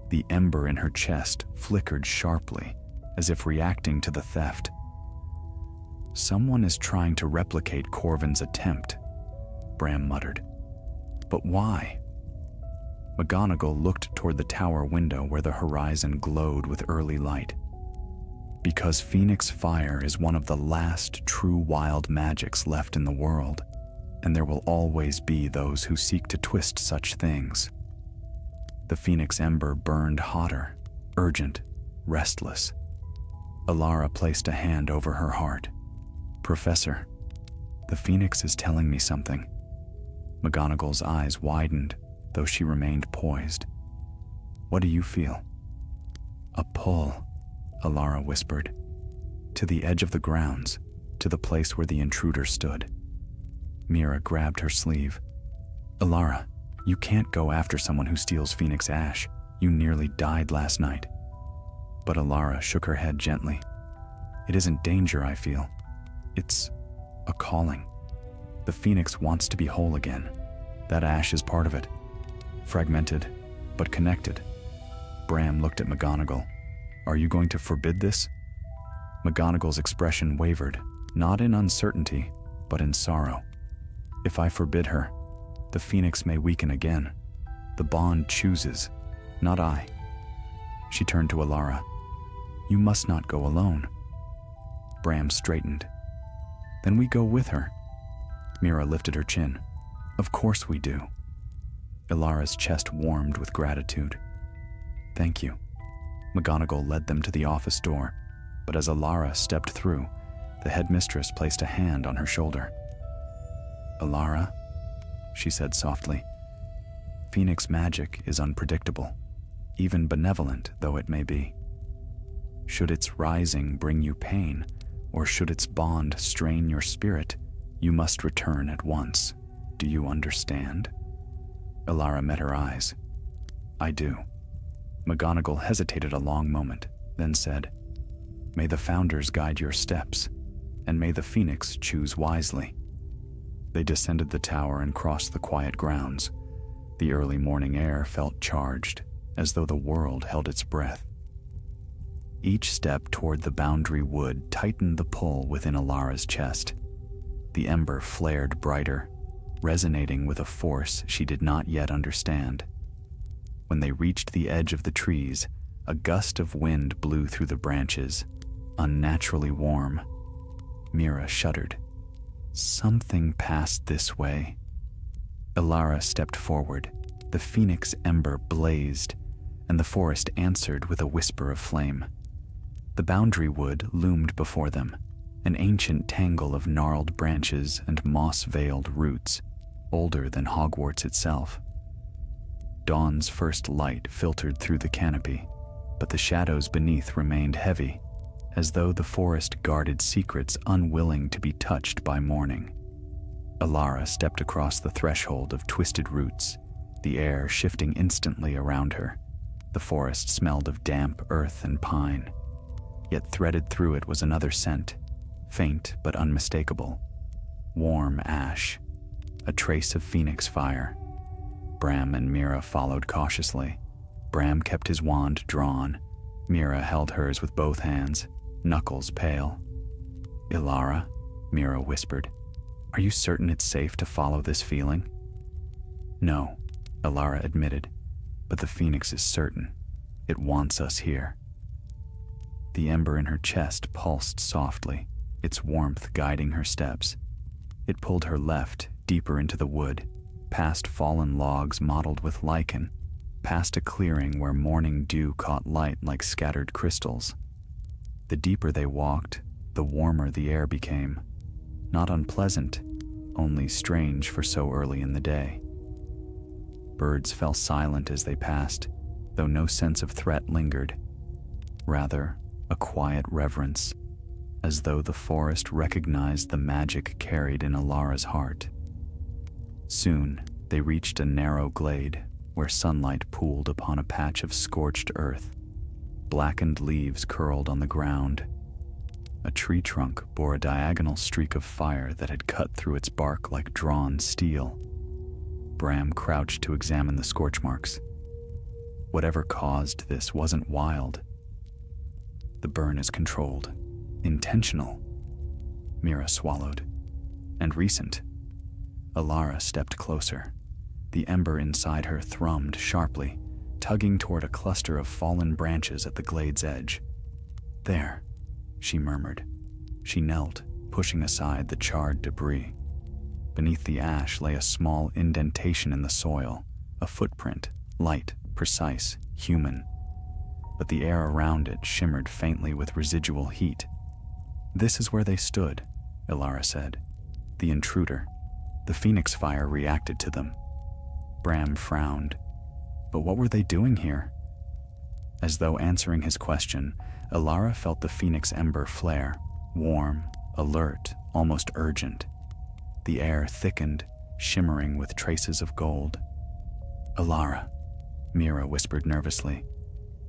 The ember in her chest flickered sharply, as if reacting to the theft. "Someone is trying to replicate Corvin's attempt." Bram muttered. But why? McGonagall looked toward the tower window where the horizon glowed with early light. Because Phoenix fire is one of the last true wild magics left in the world, and there will always be those who seek to twist such things. The Phoenix ember burned hotter, urgent, restless. Alara placed a hand over her heart. Professor, the Phoenix is telling me something. McGonagall's eyes widened, though she remained poised. What do you feel? A pull, Alara whispered. To the edge of the grounds, to the place where the intruder stood. Mira grabbed her sleeve. Alara, you can't go after someone who steals Phoenix ash. You nearly died last night. But Alara shook her head gently. It isn't danger I feel. It's a calling. The Phoenix wants to be whole again. That ash is part of it. Fragmented, but connected. Bram looked at McGonagall. Are you going to forbid this? McGonagall's expression wavered, not in uncertainty, but in sorrow. If I forbid her, the Phoenix may weaken again. The bond chooses, not I. She turned to Alara. You must not go alone. Bram straightened. Then we go with her. Mira lifted her chin. Of course we do. Alara's chest warmed with gratitude. Thank you. McGonagall led them to the office door, but as Alara stepped through, the headmistress placed a hand on her shoulder. Alara, she said softly, Phoenix magic is unpredictable, even benevolent though it may be. Should its rising bring you pain, or should its bond strain your spirit, you must return at once. Do you understand? Alara met her eyes. I do. McGonagall hesitated a long moment, then said, May the Founders guide your steps, and may the Phoenix choose wisely. They descended the tower and crossed the quiet grounds. The early morning air felt charged, as though the world held its breath. Each step toward the boundary wood tightened the pull within Alara's chest. The ember flared brighter, resonating with a force she did not yet understand. When they reached the edge of the trees, a gust of wind blew through the branches, unnaturally warm. Mira shuddered. Something passed this way. Alara stepped forward. The Phoenix ember blazed, and the forest answered with a whisper of flame. The boundary wood loomed before them, an ancient tangle of gnarled branches and moss-veiled roots, older than Hogwarts itself. Dawn's first light filtered through the canopy, but the shadows beneath remained heavy, as though the forest guarded secrets unwilling to be touched by morning. Alara stepped across the threshold of twisted roots, the air shifting instantly around her. The forest smelled of damp earth and pine, yet threaded through it was another scent, faint but unmistakable. Warm ash, a trace of Phoenix fire. Bram and Mira followed cautiously. Bram kept his wand drawn. Mira held hers with both hands, knuckles pale. Alara, Mira whispered, are you certain it's safe to follow this feeling? No, Alara admitted, but the Phoenix is certain. It wants us here. The ember in her chest pulsed softly, its warmth guiding her steps. It pulled her left, deeper into the wood, past fallen logs mottled with lichen, past a clearing where morning dew caught light like scattered crystals. The deeper they walked, the warmer the air became. Not unpleasant, only strange for so early in the day. Birds fell silent as they passed, though no sense of threat lingered. Rather, a quiet reverence, as though the forest recognized the magic carried in Alara's heart. Soon, they reached a narrow glade where sunlight pooled upon a patch of scorched earth. Blackened leaves curled on the ground. A tree trunk bore a diagonal streak of fire that had cut through its bark like drawn steel. Bram crouched to examine the scorch marks. Whatever caused this wasn't wild. The burn is controlled, intentional. Mira swallowed. And recent. Alara stepped closer. The ember inside her thrummed sharply, tugging toward a cluster of fallen branches at the glade's edge. "There," she murmured. She knelt, pushing aside the charred debris. Beneath the ash lay a small indentation in the soil, a footprint, light, precise, human. But the air around it shimmered faintly with residual heat. "This is where they stood," Alara said. "The intruder. The phoenix fire reacted to them." Bram frowned. But what were they doing here? As though answering his question, Alara felt the phoenix ember flare, warm, alert, almost urgent. The air thickened, shimmering with traces of gold. "Alara," Mira whispered nervously.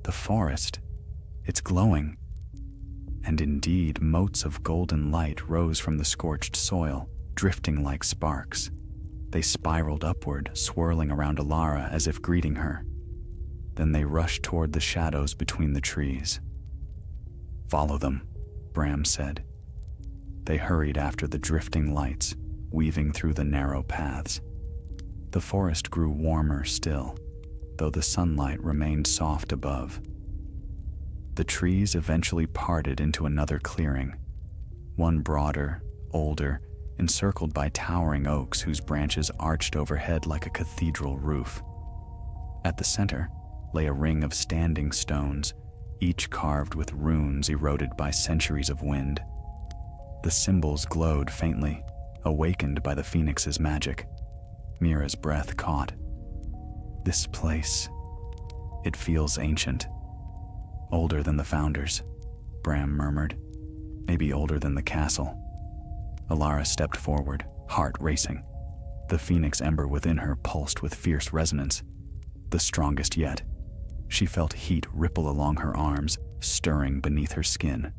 "The forest, it's glowing." And indeed, motes of golden light rose from the scorched soil, drifting like sparks. They spiraled upward, swirling around Alara as if greeting her. Then they rushed toward the shadows between the trees. "Follow them," Bram said. They hurried after the drifting lights, weaving through the narrow paths. The forest grew warmer still, though the sunlight remained soft above. The trees eventually parted into another clearing, one broader, older, encircled by towering oaks whose branches arched overhead like a cathedral roof. At the center lay a ring of standing stones, each carved with runes eroded by centuries of wind. The symbols glowed faintly, awakened by the phoenix's magic. Mira's breath caught. "This place, it feels ancient. Older than the founders," Bram murmured. "Maybe older than the castle." Alara stepped forward, heart racing. The phoenix ember within her pulsed with fierce resonance, the strongest yet. She felt heat ripple along her arms, stirring beneath her skin.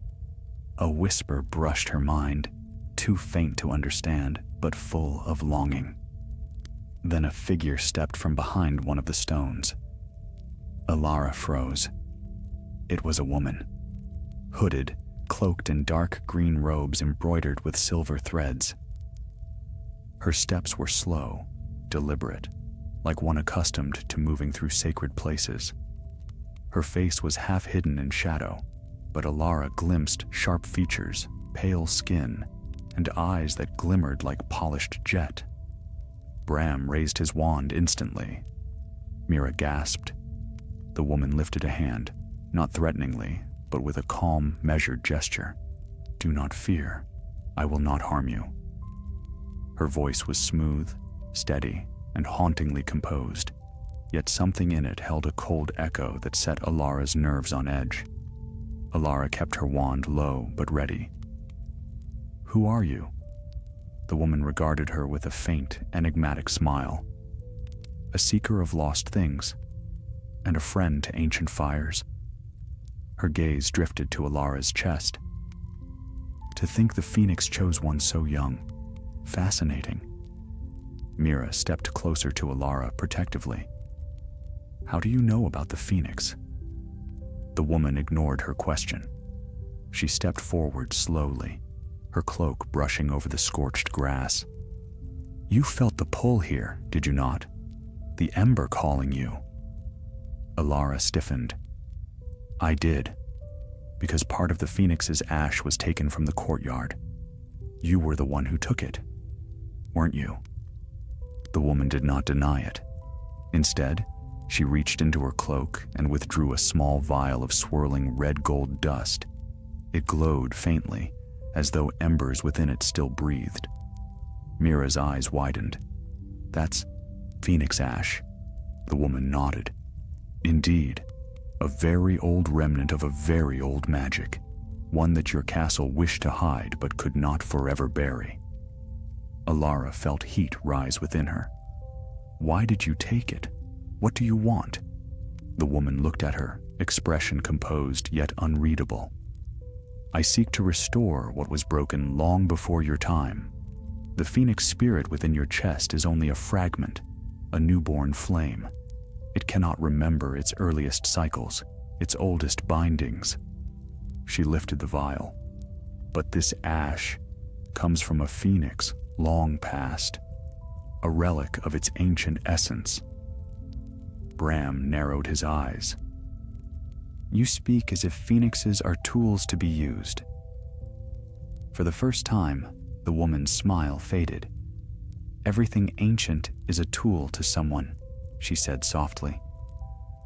A whisper brushed her mind, too faint to understand, but full of longing. Then a figure stepped from behind one of the stones. Alara froze. It was a woman, hooded, cloaked in dark green robes embroidered with silver threads. Her steps were slow, deliberate, like one accustomed to moving through sacred places. Her face was half hidden in shadow, but Alara glimpsed sharp features, pale skin, and eyes that glimmered like polished jet. Bram raised his wand instantly. Mira gasped. The woman lifted a hand, not threateningly, but with a calm, measured gesture. "Do not fear. I will not harm you." Her voice was smooth, steady, and hauntingly composed, yet something in it held a cold echo that set Alara's nerves on edge. Alara kept her wand low but ready. "Who are you?" The woman regarded her with a faint, enigmatic smile. "A seeker of lost things, and a friend to ancient fires." Her gaze drifted to Alara's chest. "To think the phoenix chose one so young. Fascinating." Mira stepped closer to Alara protectively. "How do you know about the phoenix?" The woman ignored her question. She stepped forward slowly, her cloak brushing over the scorched grass. "You felt the pull here, did you not? The ember calling you." Alara stiffened. "I did, because part of the phoenix's ash was taken from the courtyard. You were the one who took it, weren't you?" The woman did not deny it. Instead, she reached into her cloak and withdrew a small vial of swirling red-gold dust. It glowed faintly, as though embers within it still breathed. Mira's eyes widened. "That's phoenix ash." The woman nodded. "Indeed. A very old remnant of a very old magic, one that your castle wished to hide but could not forever bury." Alara felt heat rise within her. "Why did you take it? What do you want?" The woman looked at her, expression composed yet unreadable. "I seek to restore what was broken long before your time. The phoenix spirit within your chest is only a fragment, a newborn flame. It cannot remember its earliest cycles, its oldest bindings." She lifted the vial. "But this ash comes from a phoenix long past. a relic of its ancient essence. Bram narrowed his eyes. You speak as if phoenixes are tools to be used. For the first time, the woman's smile faded. Everything ancient is a tool to someone, she said softly.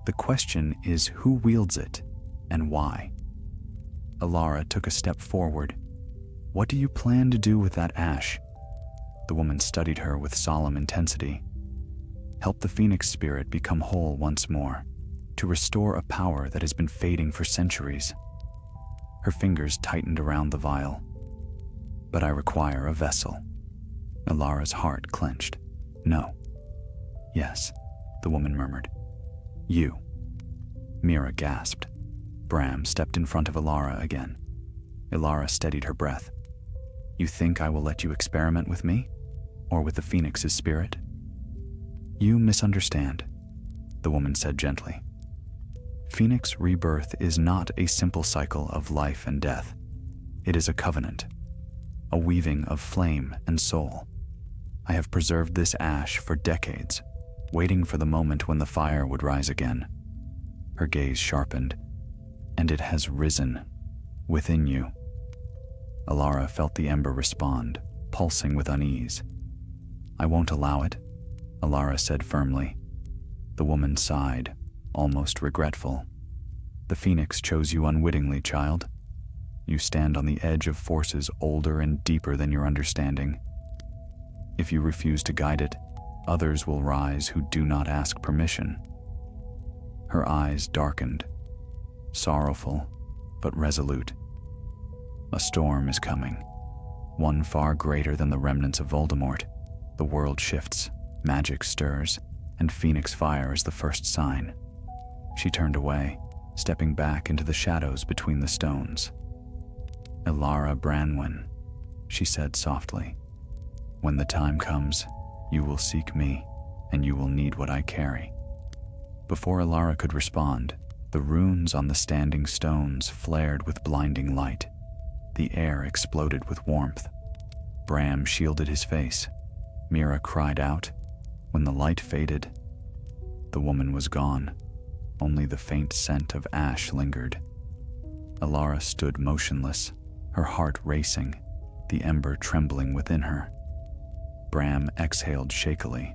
The question is who wields it and why. Alara took a step forward. What do you plan to do with that ash? The woman studied her with solemn intensity. Help the phoenix spirit become whole once more, to restore a power that has been fading for centuries. Her fingers tightened around the vial. But I require a vessel. Alara's heart clenched. No. Yes, the woman murmured. You. Mira gasped. Bram stepped in front of Alara again. Alara steadied her breath. You think I will let you experiment with me? Or with the phoenix's spirit? You misunderstand, the woman said gently. Phoenix rebirth is not a simple cycle of life and death. It is a covenant, a weaving of flame and soul. I have preserved this ash for decades, waiting for the moment when the fire would rise again. Her gaze sharpened, and it has risen within you. Alara felt the ember respond, pulsing with unease. I won't allow it, Alara said firmly. The woman sighed, almost regretful. The phoenix chose you unwittingly, child. You stand on the edge of forces older and deeper than your understanding. If you refuse to guide it, others will rise who do not ask permission. Her eyes darkened, sorrowful but resolute. A storm is coming, one far greater than the remnants of Voldemort. The world shifts, magic stirs, and phoenix fire is the first sign. She turned away, stepping back into the shadows between the stones. Alara Branwen, she said softly. When the time comes, you will seek me, and you will need what I carry. Before Alara could respond, the runes on the standing stones flared with blinding light. The air exploded with warmth. Bram shielded his face. Mira cried out. When the light faded, the woman was gone. Only the faint scent of ash lingered. Alara stood motionless, her heart racing, the ember trembling within her. Bram exhaled shakily.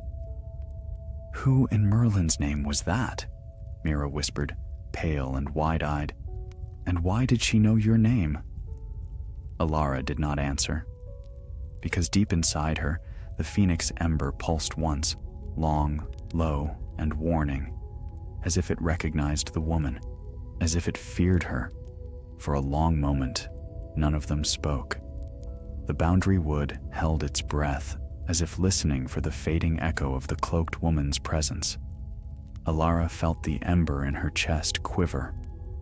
Who in Merlin's name was that? Mira whispered, pale and wide-eyed. And why did she know your name? Alara did not answer. Because deep inside her, the phoenix ember pulsed once, long, low, and warning, as if it recognized the woman, as if it feared her. For a long moment, none of them spoke. The boundary wood held its breath, as if listening for the fading echo of the cloaked woman's presence. Alara felt the ember in her chest quiver,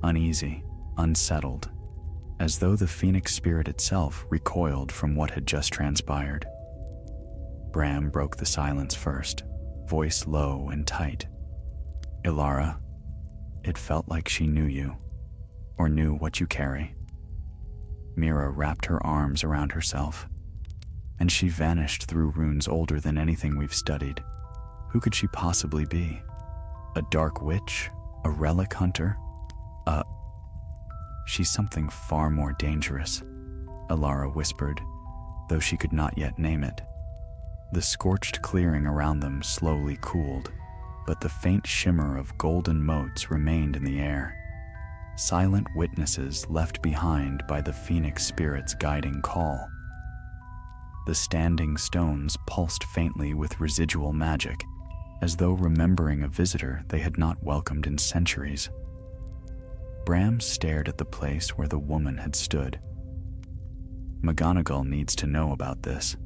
uneasy, unsettled, as though the phoenix spirit itself recoiled from what had just transpired. Bram broke the silence first, voice low and tight. Alara, it felt like she knew you, or knew what you carry. Mira wrapped her arms around herself, and she vanished through runes older than anything we've studied. Who could she possibly be? A dark witch? A relic hunter? She's something far more dangerous, Alara whispered, though she could not yet name it. The scorched clearing around them slowly cooled, but the faint shimmer of golden motes remained in the air. Silent witnesses left behind by the phoenix spirit's guiding call. The standing stones pulsed faintly with residual magic, as though remembering a visitor they had not welcomed in centuries. Bram stared at the place where the woman had stood. McGonagall needs to know about this.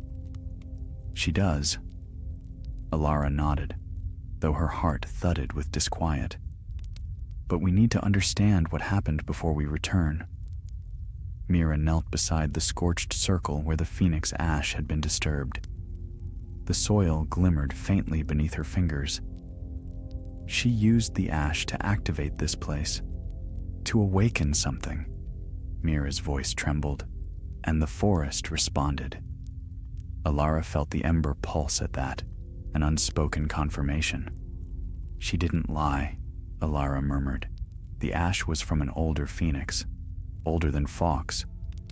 She does. Alara nodded, though her heart thudded with disquiet. But we need to understand what happened before we return. Mira knelt beside the scorched circle where the phoenix ash had been disturbed. The soil glimmered faintly beneath her fingers. She used the ash to activate this place, to awaken something. Mira's voice trembled, and the forest responded. Alara felt the ember pulse at that, an unspoken confirmation. She didn't lie, Alara murmured. The ash was from an older phoenix, older than Fawkes,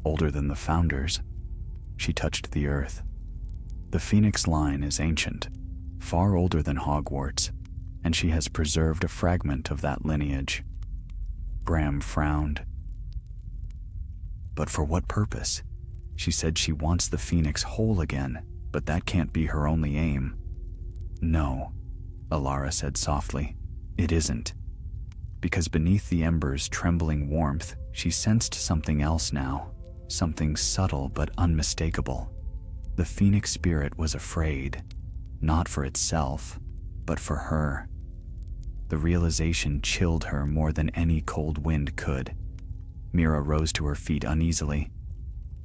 older than the Founders. She touched the earth. The phoenix line is ancient, far older than Hogwarts, and she has preserved a fragment of that lineage. Bram frowned. But for what purpose? She said she wants the phoenix whole again, but that can't be her only aim. No, Alara said softly, it isn't. Because beneath the ember's trembling warmth, she sensed something else now, something subtle but unmistakable. The phoenix spirit was afraid, not for itself, but for her. The realization chilled her more than any cold wind could. Mira rose to her feet uneasily.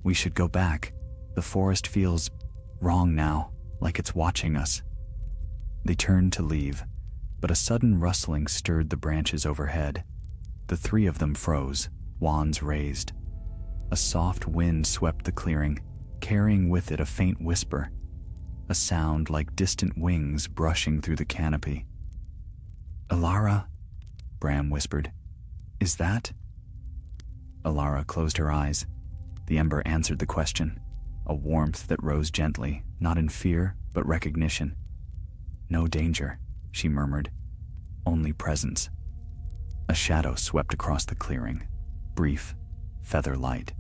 We should go back. The forest feels wrong now, like it's watching us. They turned to leave, but a sudden rustling stirred the branches overhead. The three of them froze, wands raised. A soft wind swept the clearing, carrying with it a faint whisper, a sound like distant wings brushing through the canopy. Alara, Bram whispered. Is that? Alara closed her eyes. The ember answered the question, a warmth that rose gently, not in fear, but recognition. No danger, she murmured. Only presence. A shadow swept across the clearing, brief, feather light.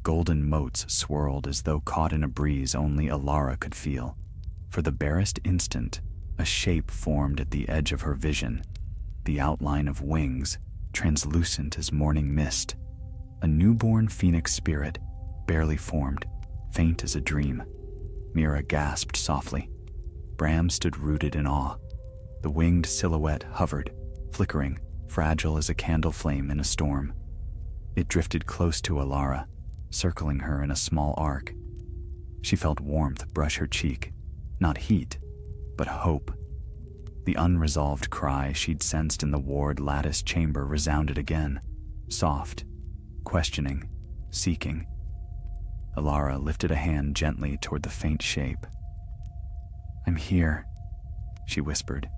Golden motes swirled as though caught in a breeze only Alara could feel. For the barest instant, a shape formed at the edge of her vision, the outline of wings, translucent as morning mist. A newborn phoenix spirit, barely formed, faint as a dream. Mira gasped softly. Bram stood rooted in awe. The winged silhouette hovered, flickering, fragile as a candle flame in a storm. It drifted close to Alara, circling her in a small arc. She felt warmth brush her cheek, not heat, but hope. The unresolved cry she'd sensed in the ward lattice chamber resounded again, soft, questioning, seeking. Alara lifted a hand gently toward the faint shape. I'm here, she whispered.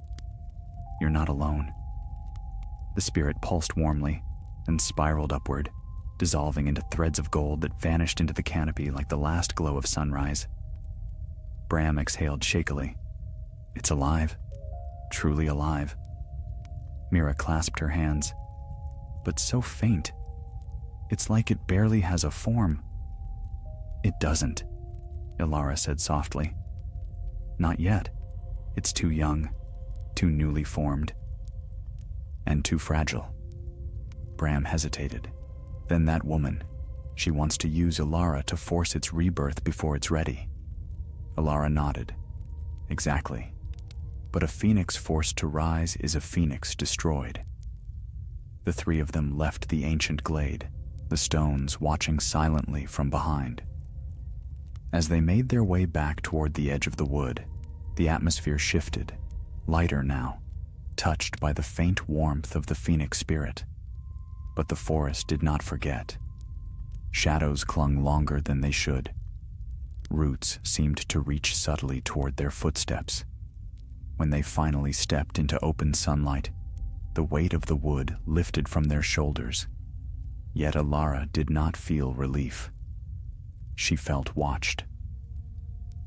You're not alone. The spirit pulsed warmly, then spiraled upward, dissolving into threads of gold that vanished into the canopy like the last glow of sunrise. Bram exhaled shakily. It's alive, truly alive. Mira clasped her hands, but so faint. It's like it barely has a form. It doesn't, Alara said softly. Not yet. It's too young, too newly formed, and too fragile. Bram hesitated. Then that woman, she wants to use Alara to force its rebirth before it's ready. Alara nodded. Exactly. But a phoenix forced to rise is a phoenix destroyed. The three of them left the ancient glade, the stones watching silently from behind. As they made their way back toward the edge of the wood, the atmosphere shifted, lighter now, touched by the faint warmth of the phoenix spirit. But the forest did not forget. Shadows clung longer than they should. Roots seemed to reach subtly toward their footsteps. When they finally stepped into open sunlight, the weight of the wood lifted from their shoulders. Yet Alara did not feel relief. She felt watched.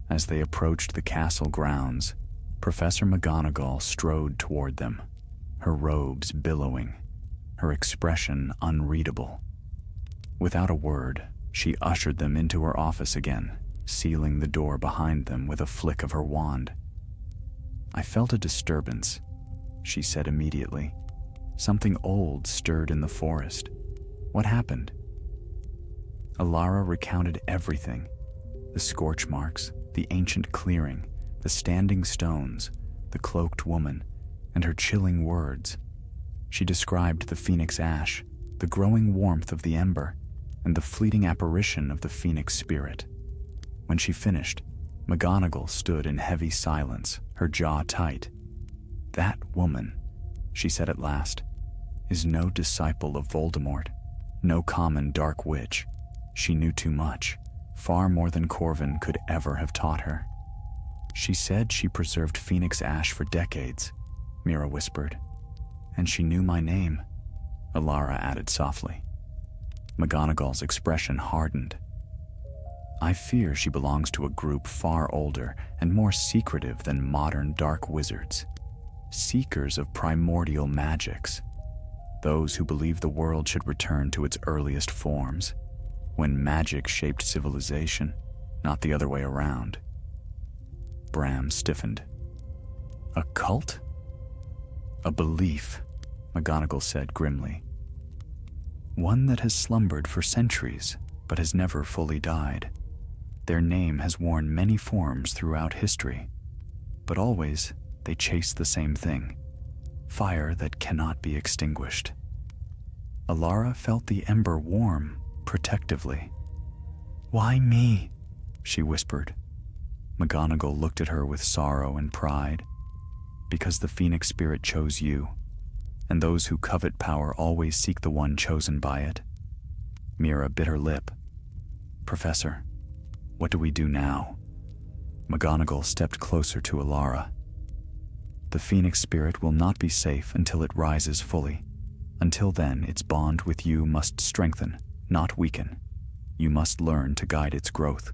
As they approached the castle grounds, Professor McGonagall strode toward them, her robes billowing, her expression unreadable. Without a word, she ushered them into her office again, sealing the door behind them with a flick of her wand. I felt a disturbance, she said immediately. Something old stirred in the forest. What happened? Alara recounted everything. The scorch marks, the ancient clearing, the standing stones, the cloaked woman, and her chilling words. She described the phoenix ash, the growing warmth of the ember, and the fleeting apparition of the phoenix spirit. When she finished, McGonagall stood in heavy silence, her jaw tight. That woman, she said at last, is no disciple of Voldemort, no common dark witch. She knew too much, far more than Corvin could ever have taught her. She said she preserved phoenix ash for decades, Mira whispered. And she knew my name, Alara added softly. McGonagall's expression hardened. I fear she belongs to a group far older and more secretive than modern dark wizards, seekers of primordial magics, those who believe the world should return to its earliest forms, when magic shaped civilization, not the other way around. Bram stiffened. A cult? A belief, McGonagall said grimly. One that has slumbered for centuries, but has never fully died. Their name has worn many forms throughout history, but always they chase the same thing, fire that cannot be extinguished. Alara felt the ember warm, protectively. Why me? She whispered. McGonagall looked at her with sorrow and pride. Because the phoenix spirit chose you, and those who covet power always seek the one chosen by it. Mira bit her lip. Professor, what do we do now? McGonagall stepped closer to Alara. The phoenix spirit will not be safe until it rises fully. Until then, its bond with you must strengthen, not weaken. You must learn to guide its growth.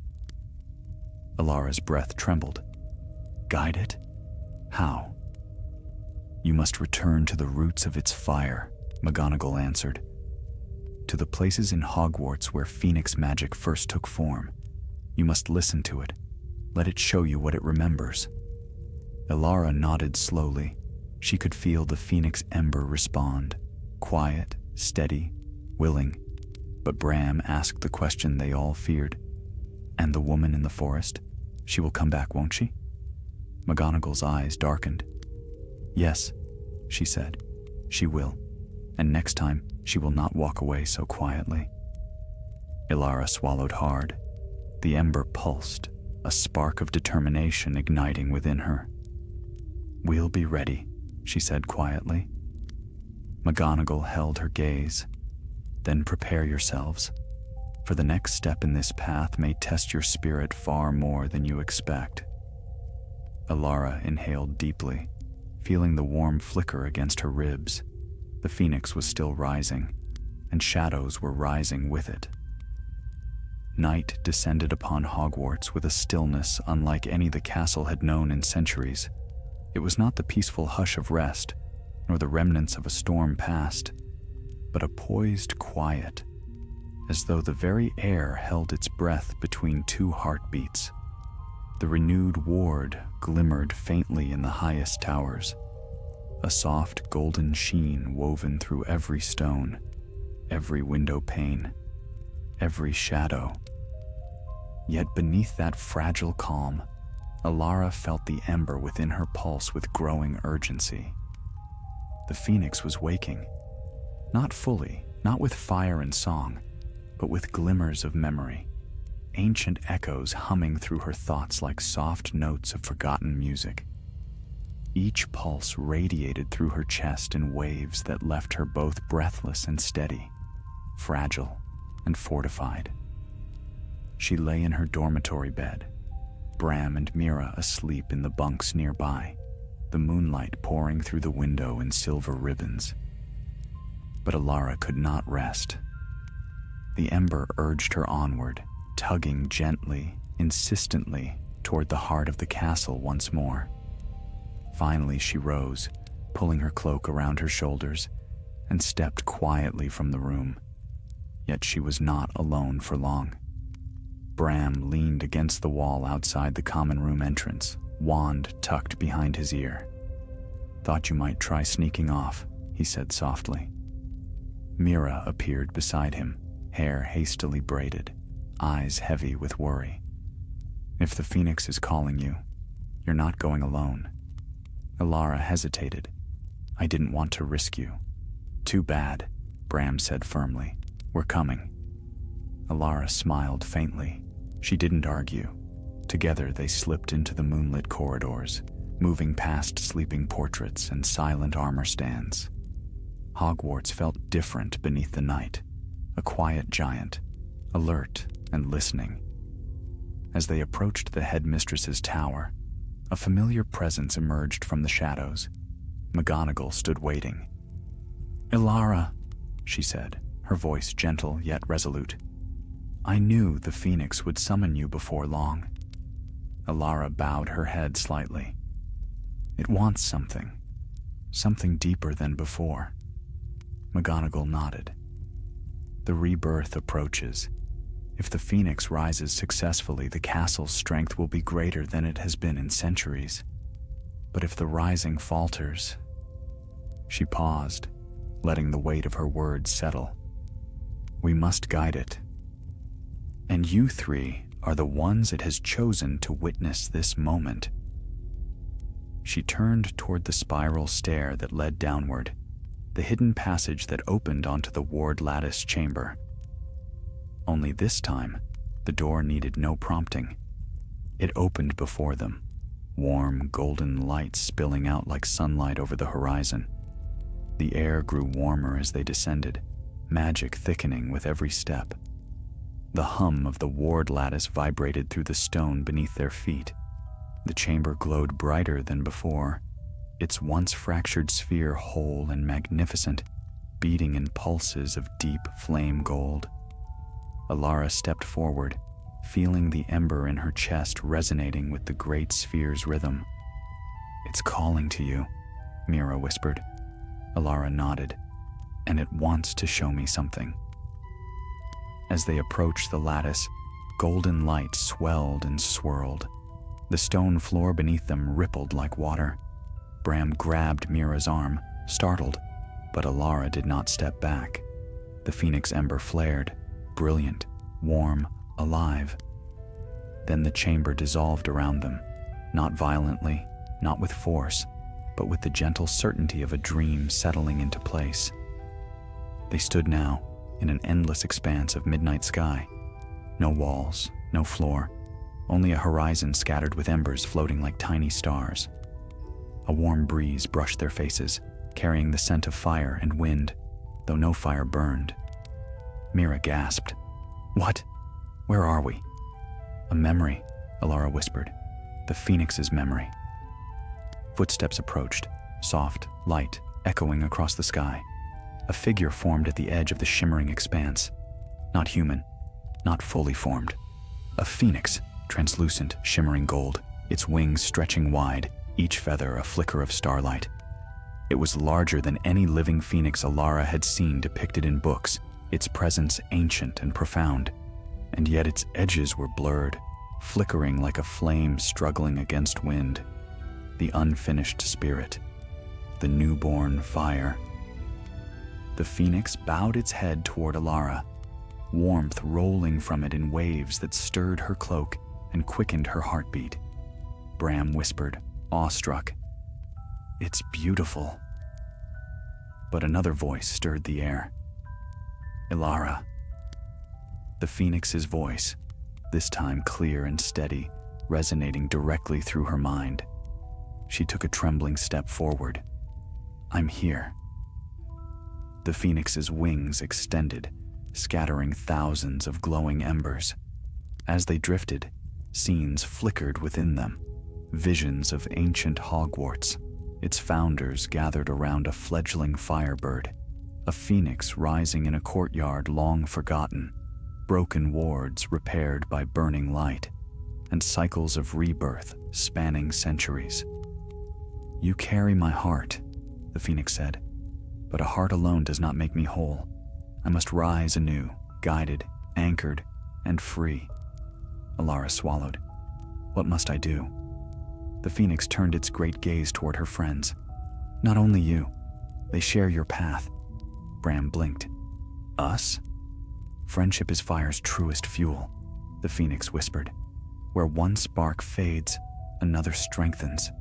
Alara's breath trembled. Guide it? How? You must return to the roots of its fire, McGonagall answered. To the places in Hogwarts where phoenix magic first took form. You must listen to it. Let it show you what it remembers. Alara nodded slowly. She could feel the phoenix ember respond. Quiet, steady, willing. But Bram asked the question they all feared. And the woman in the forest? She will come back, won't she? McGonagall's eyes darkened. Yes, she said. She will. And next time, she will not walk away so quietly. Alara swallowed hard. The ember pulsed, a spark of determination igniting within her. We'll be ready, she said quietly. McGonagall held her gaze. Then prepare yourselves, for the next step in this path may test your spirit far more than you expect. Alara inhaled deeply, feeling the warm flicker against her ribs. The phoenix was still rising, and shadows were rising with it. Night descended upon Hogwarts with a stillness unlike any the castle had known in centuries. It was not the peaceful hush of rest, nor the remnants of a storm past, but a poised quiet, as though the very air held its breath between two heartbeats. The renewed ward glimmered faintly in the highest towers, a soft golden sheen woven through every stone, every window pane, every shadow. Yet beneath that fragile calm, Alara felt the ember within her pulse with growing urgency. The phoenix was waking, not fully, not with fire and song, but with glimmers of memory, ancient echoes humming through her thoughts like soft notes of forgotten music. Each pulse radiated through her chest in waves that left her both breathless and steady, fragile and fortified. She lay in her dormitory bed, Bram and Mira asleep in the bunks nearby, the moonlight pouring through the window in silver ribbons. But Alara could not rest. The ember urged her onward, tugging gently, insistently, toward the heart of the castle once more. Finally she rose, pulling her cloak around her shoulders, and stepped quietly from the room. Yet she was not alone for long. Bram leaned against the wall outside the common room entrance, wand tucked behind his ear. "Thought you might try sneaking off," he said softly. Mira appeared beside him, hair hastily braided, eyes heavy with worry. "If the phoenix is calling you, you're not going alone." Alara hesitated. "I didn't want to risk you." "Too bad," Bram said firmly. "We're coming." Alara smiled faintly. She didn't argue. Together they slipped into the moonlit corridors, moving past sleeping portraits and silent armor stands. Hogwarts felt different beneath the night, a quiet giant, alert and listening. As they approached the headmistress's tower, A familiar presence emerged from the shadows. McGonagall stood waiting. "Ilara," she said, her voice gentle yet resolute. "I knew the Phoenix would summon you before long." Ilara bowed her head slightly. "It wants something deeper than before." McGonagall nodded. "The rebirth approaches. If the Phoenix rises successfully, the castle's strength will be greater than it has been in centuries. But if the rising falters..." She paused, letting the weight of her words settle. "We must guide it. And you three are the ones it has chosen to witness this moment." She turned toward the spiral stair that led downward, the hidden passage that opened onto the ward lattice chamber. Only this time, the door needed no prompting. It opened before them, warm golden light spilling out like sunlight over the horizon. The air grew warmer as they descended, magic thickening with every step. The hum of the ward lattice vibrated through the stone beneath their feet. The chamber glowed brighter than before, its once fractured sphere whole and magnificent, beating in pulses of deep flame gold. Ilara stepped forward, feeling the ember in her chest resonating with the great sphere's rhythm. "It's calling to you," Mira whispered. Ilara nodded. "And it wants to show me something." As they approached the lattice, golden light swelled and swirled. The stone floor beneath them rippled like water. Bram grabbed Mira's arm, startled, but Ilara did not step back. The phoenix ember flared, brilliant, warm, alive. Then the chamber dissolved around them, not violently, not with force, but with the gentle certainty of a dream settling into place. They stood now in an endless expanse of midnight sky. No walls, no floor, only a horizon scattered with embers floating like tiny stars. A warm breeze brushed their faces, carrying the scent of fire and wind, though no fire burned. Mira gasped. "What? Where are we?" "A memory," Ilara whispered. "The Phoenix's memory." Footsteps approached, soft, light, echoing across the sky. A figure formed at the edge of the shimmering expanse. Not human, not fully formed. A phoenix, translucent, shimmering gold, its wings stretching wide, each feather a flicker of starlight. It was larger than any living phoenix Ilara had seen depicted in books, its presence ancient and profound, and yet its edges were blurred, flickering like a flame struggling against wind. The unfinished spirit, the newborn fire. The phoenix bowed its head toward Ilara, warmth rolling from it in waves that stirred her cloak and quickened her heartbeat. Bram whispered, awestruck, "It's beautiful." But another voice stirred the air. "Ilara." The phoenix's voice, this time clear and steady, resonating directly through her mind. She took a trembling step forward. "I'm here." The phoenix's wings extended, scattering thousands of glowing embers. As they drifted, scenes flickered within them, visions of ancient Hogwarts, its founders gathered around a fledgling firebird, a phoenix rising in a courtyard long forgotten, broken wards repaired by burning light, and cycles of rebirth spanning centuries. "You carry my heart," the phoenix said, "but a heart alone does not make me whole. I must rise anew, guided, anchored, and free." Ilara swallowed. "What must I do?" The phoenix turned its great gaze toward her friends. "Not only you. They share your path." Bram blinked. "Us?" "Friendship is fire's truest fuel," the phoenix whispered. "Where one spark fades, another strengthens."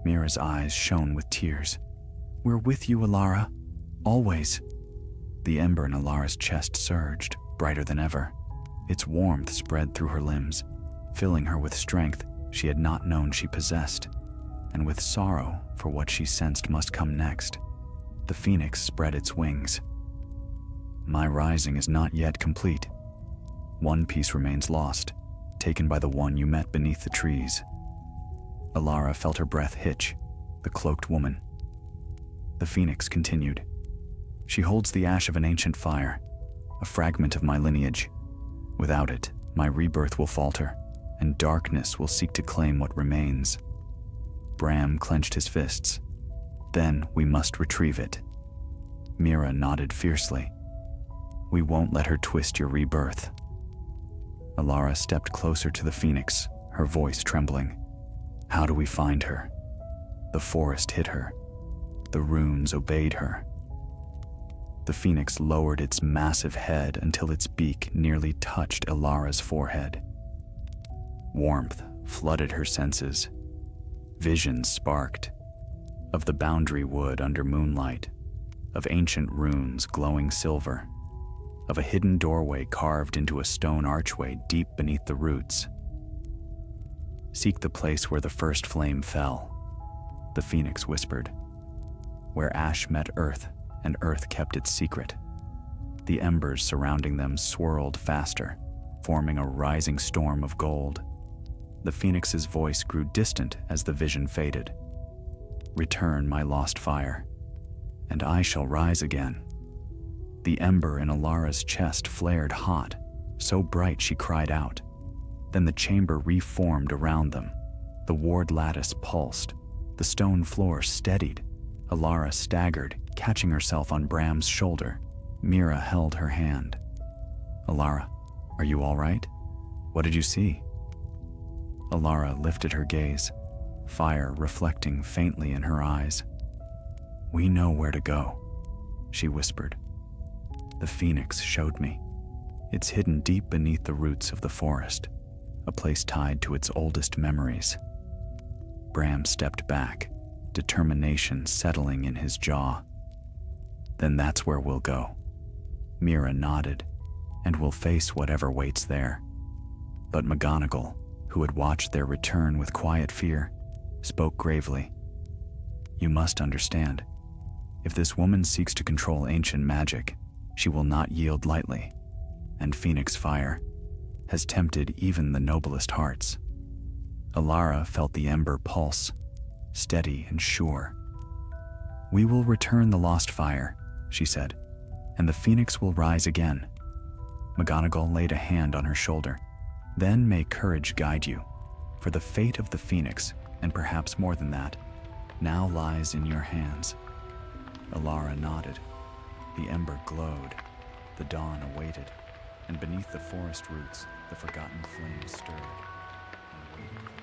Mira's eyes shone with tears. "We're with you, Ilara. Always." The ember in Ilara's chest surged, brighter than ever. Its warmth spread through her limbs, filling her with strength she had not known she possessed, and with sorrow for what she sensed must come next. The phoenix spread its wings. "My rising is not yet complete. One piece remains lost, taken by the one you met beneath the trees." Alara felt her breath hitch, the cloaked woman. The phoenix continued. She holds the ash of an ancient fire, a fragment of my lineage. Without it, my rebirth will falter, and darkness will seek to claim what remains. Bram clenched his fists. Then we must retrieve it. Mira nodded fiercely. We won't let her twist your rebirth. Alara stepped closer to the phoenix, her voice trembling. How do we find her? The forest hid her. The runes obeyed her. The phoenix lowered its massive head until its beak nearly touched Alara's forehead. Warmth flooded her senses. Visions sparked. Of the boundary wood under moonlight, of ancient runes glowing silver, of a hidden doorway carved into a stone archway deep beneath the roots. Seek the place where the first flame fell, the phoenix whispered. Where ash met earth and earth kept its secret. The embers surrounding them swirled faster, forming a rising storm of gold. The phoenix's voice grew distant as the vision faded. Return, my lost fire, and I shall rise again. The ember in Alara's chest flared hot, so bright she cried out. Then the chamber reformed around them. The ward lattice pulsed. The stone floor steadied. Alara staggered, catching herself on Bram's shoulder. Mira held her hand. Alara, are you all right? What did you see? Alara lifted her gaze, fire reflecting faintly in her eyes. We know where to go, she whispered. The phoenix showed me. It's hidden deep beneath the roots of the forest, a place tied to its oldest memories. Bram stepped back, determination settling in his jaw. Then that's where we'll go. Mira nodded, and we'll face whatever waits there. But McGonagall, who had watched their return with quiet fear, spoke gravely. You must understand, if this woman seeks to control ancient magic, she will not yield lightly, and Phoenix fire has tempted even the noblest hearts. Alara felt the ember pulse, steady and sure. We will return the lost fire, she said, and the phoenix will rise again. McGonagall laid a hand on her shoulder. Then may courage guide you, for the fate of the phoenix, and perhaps more than that, now lies in your hands. Alara nodded. The ember glowed. The dawn awaited, and beneath the forest roots, the forgotten flame stirred and waited.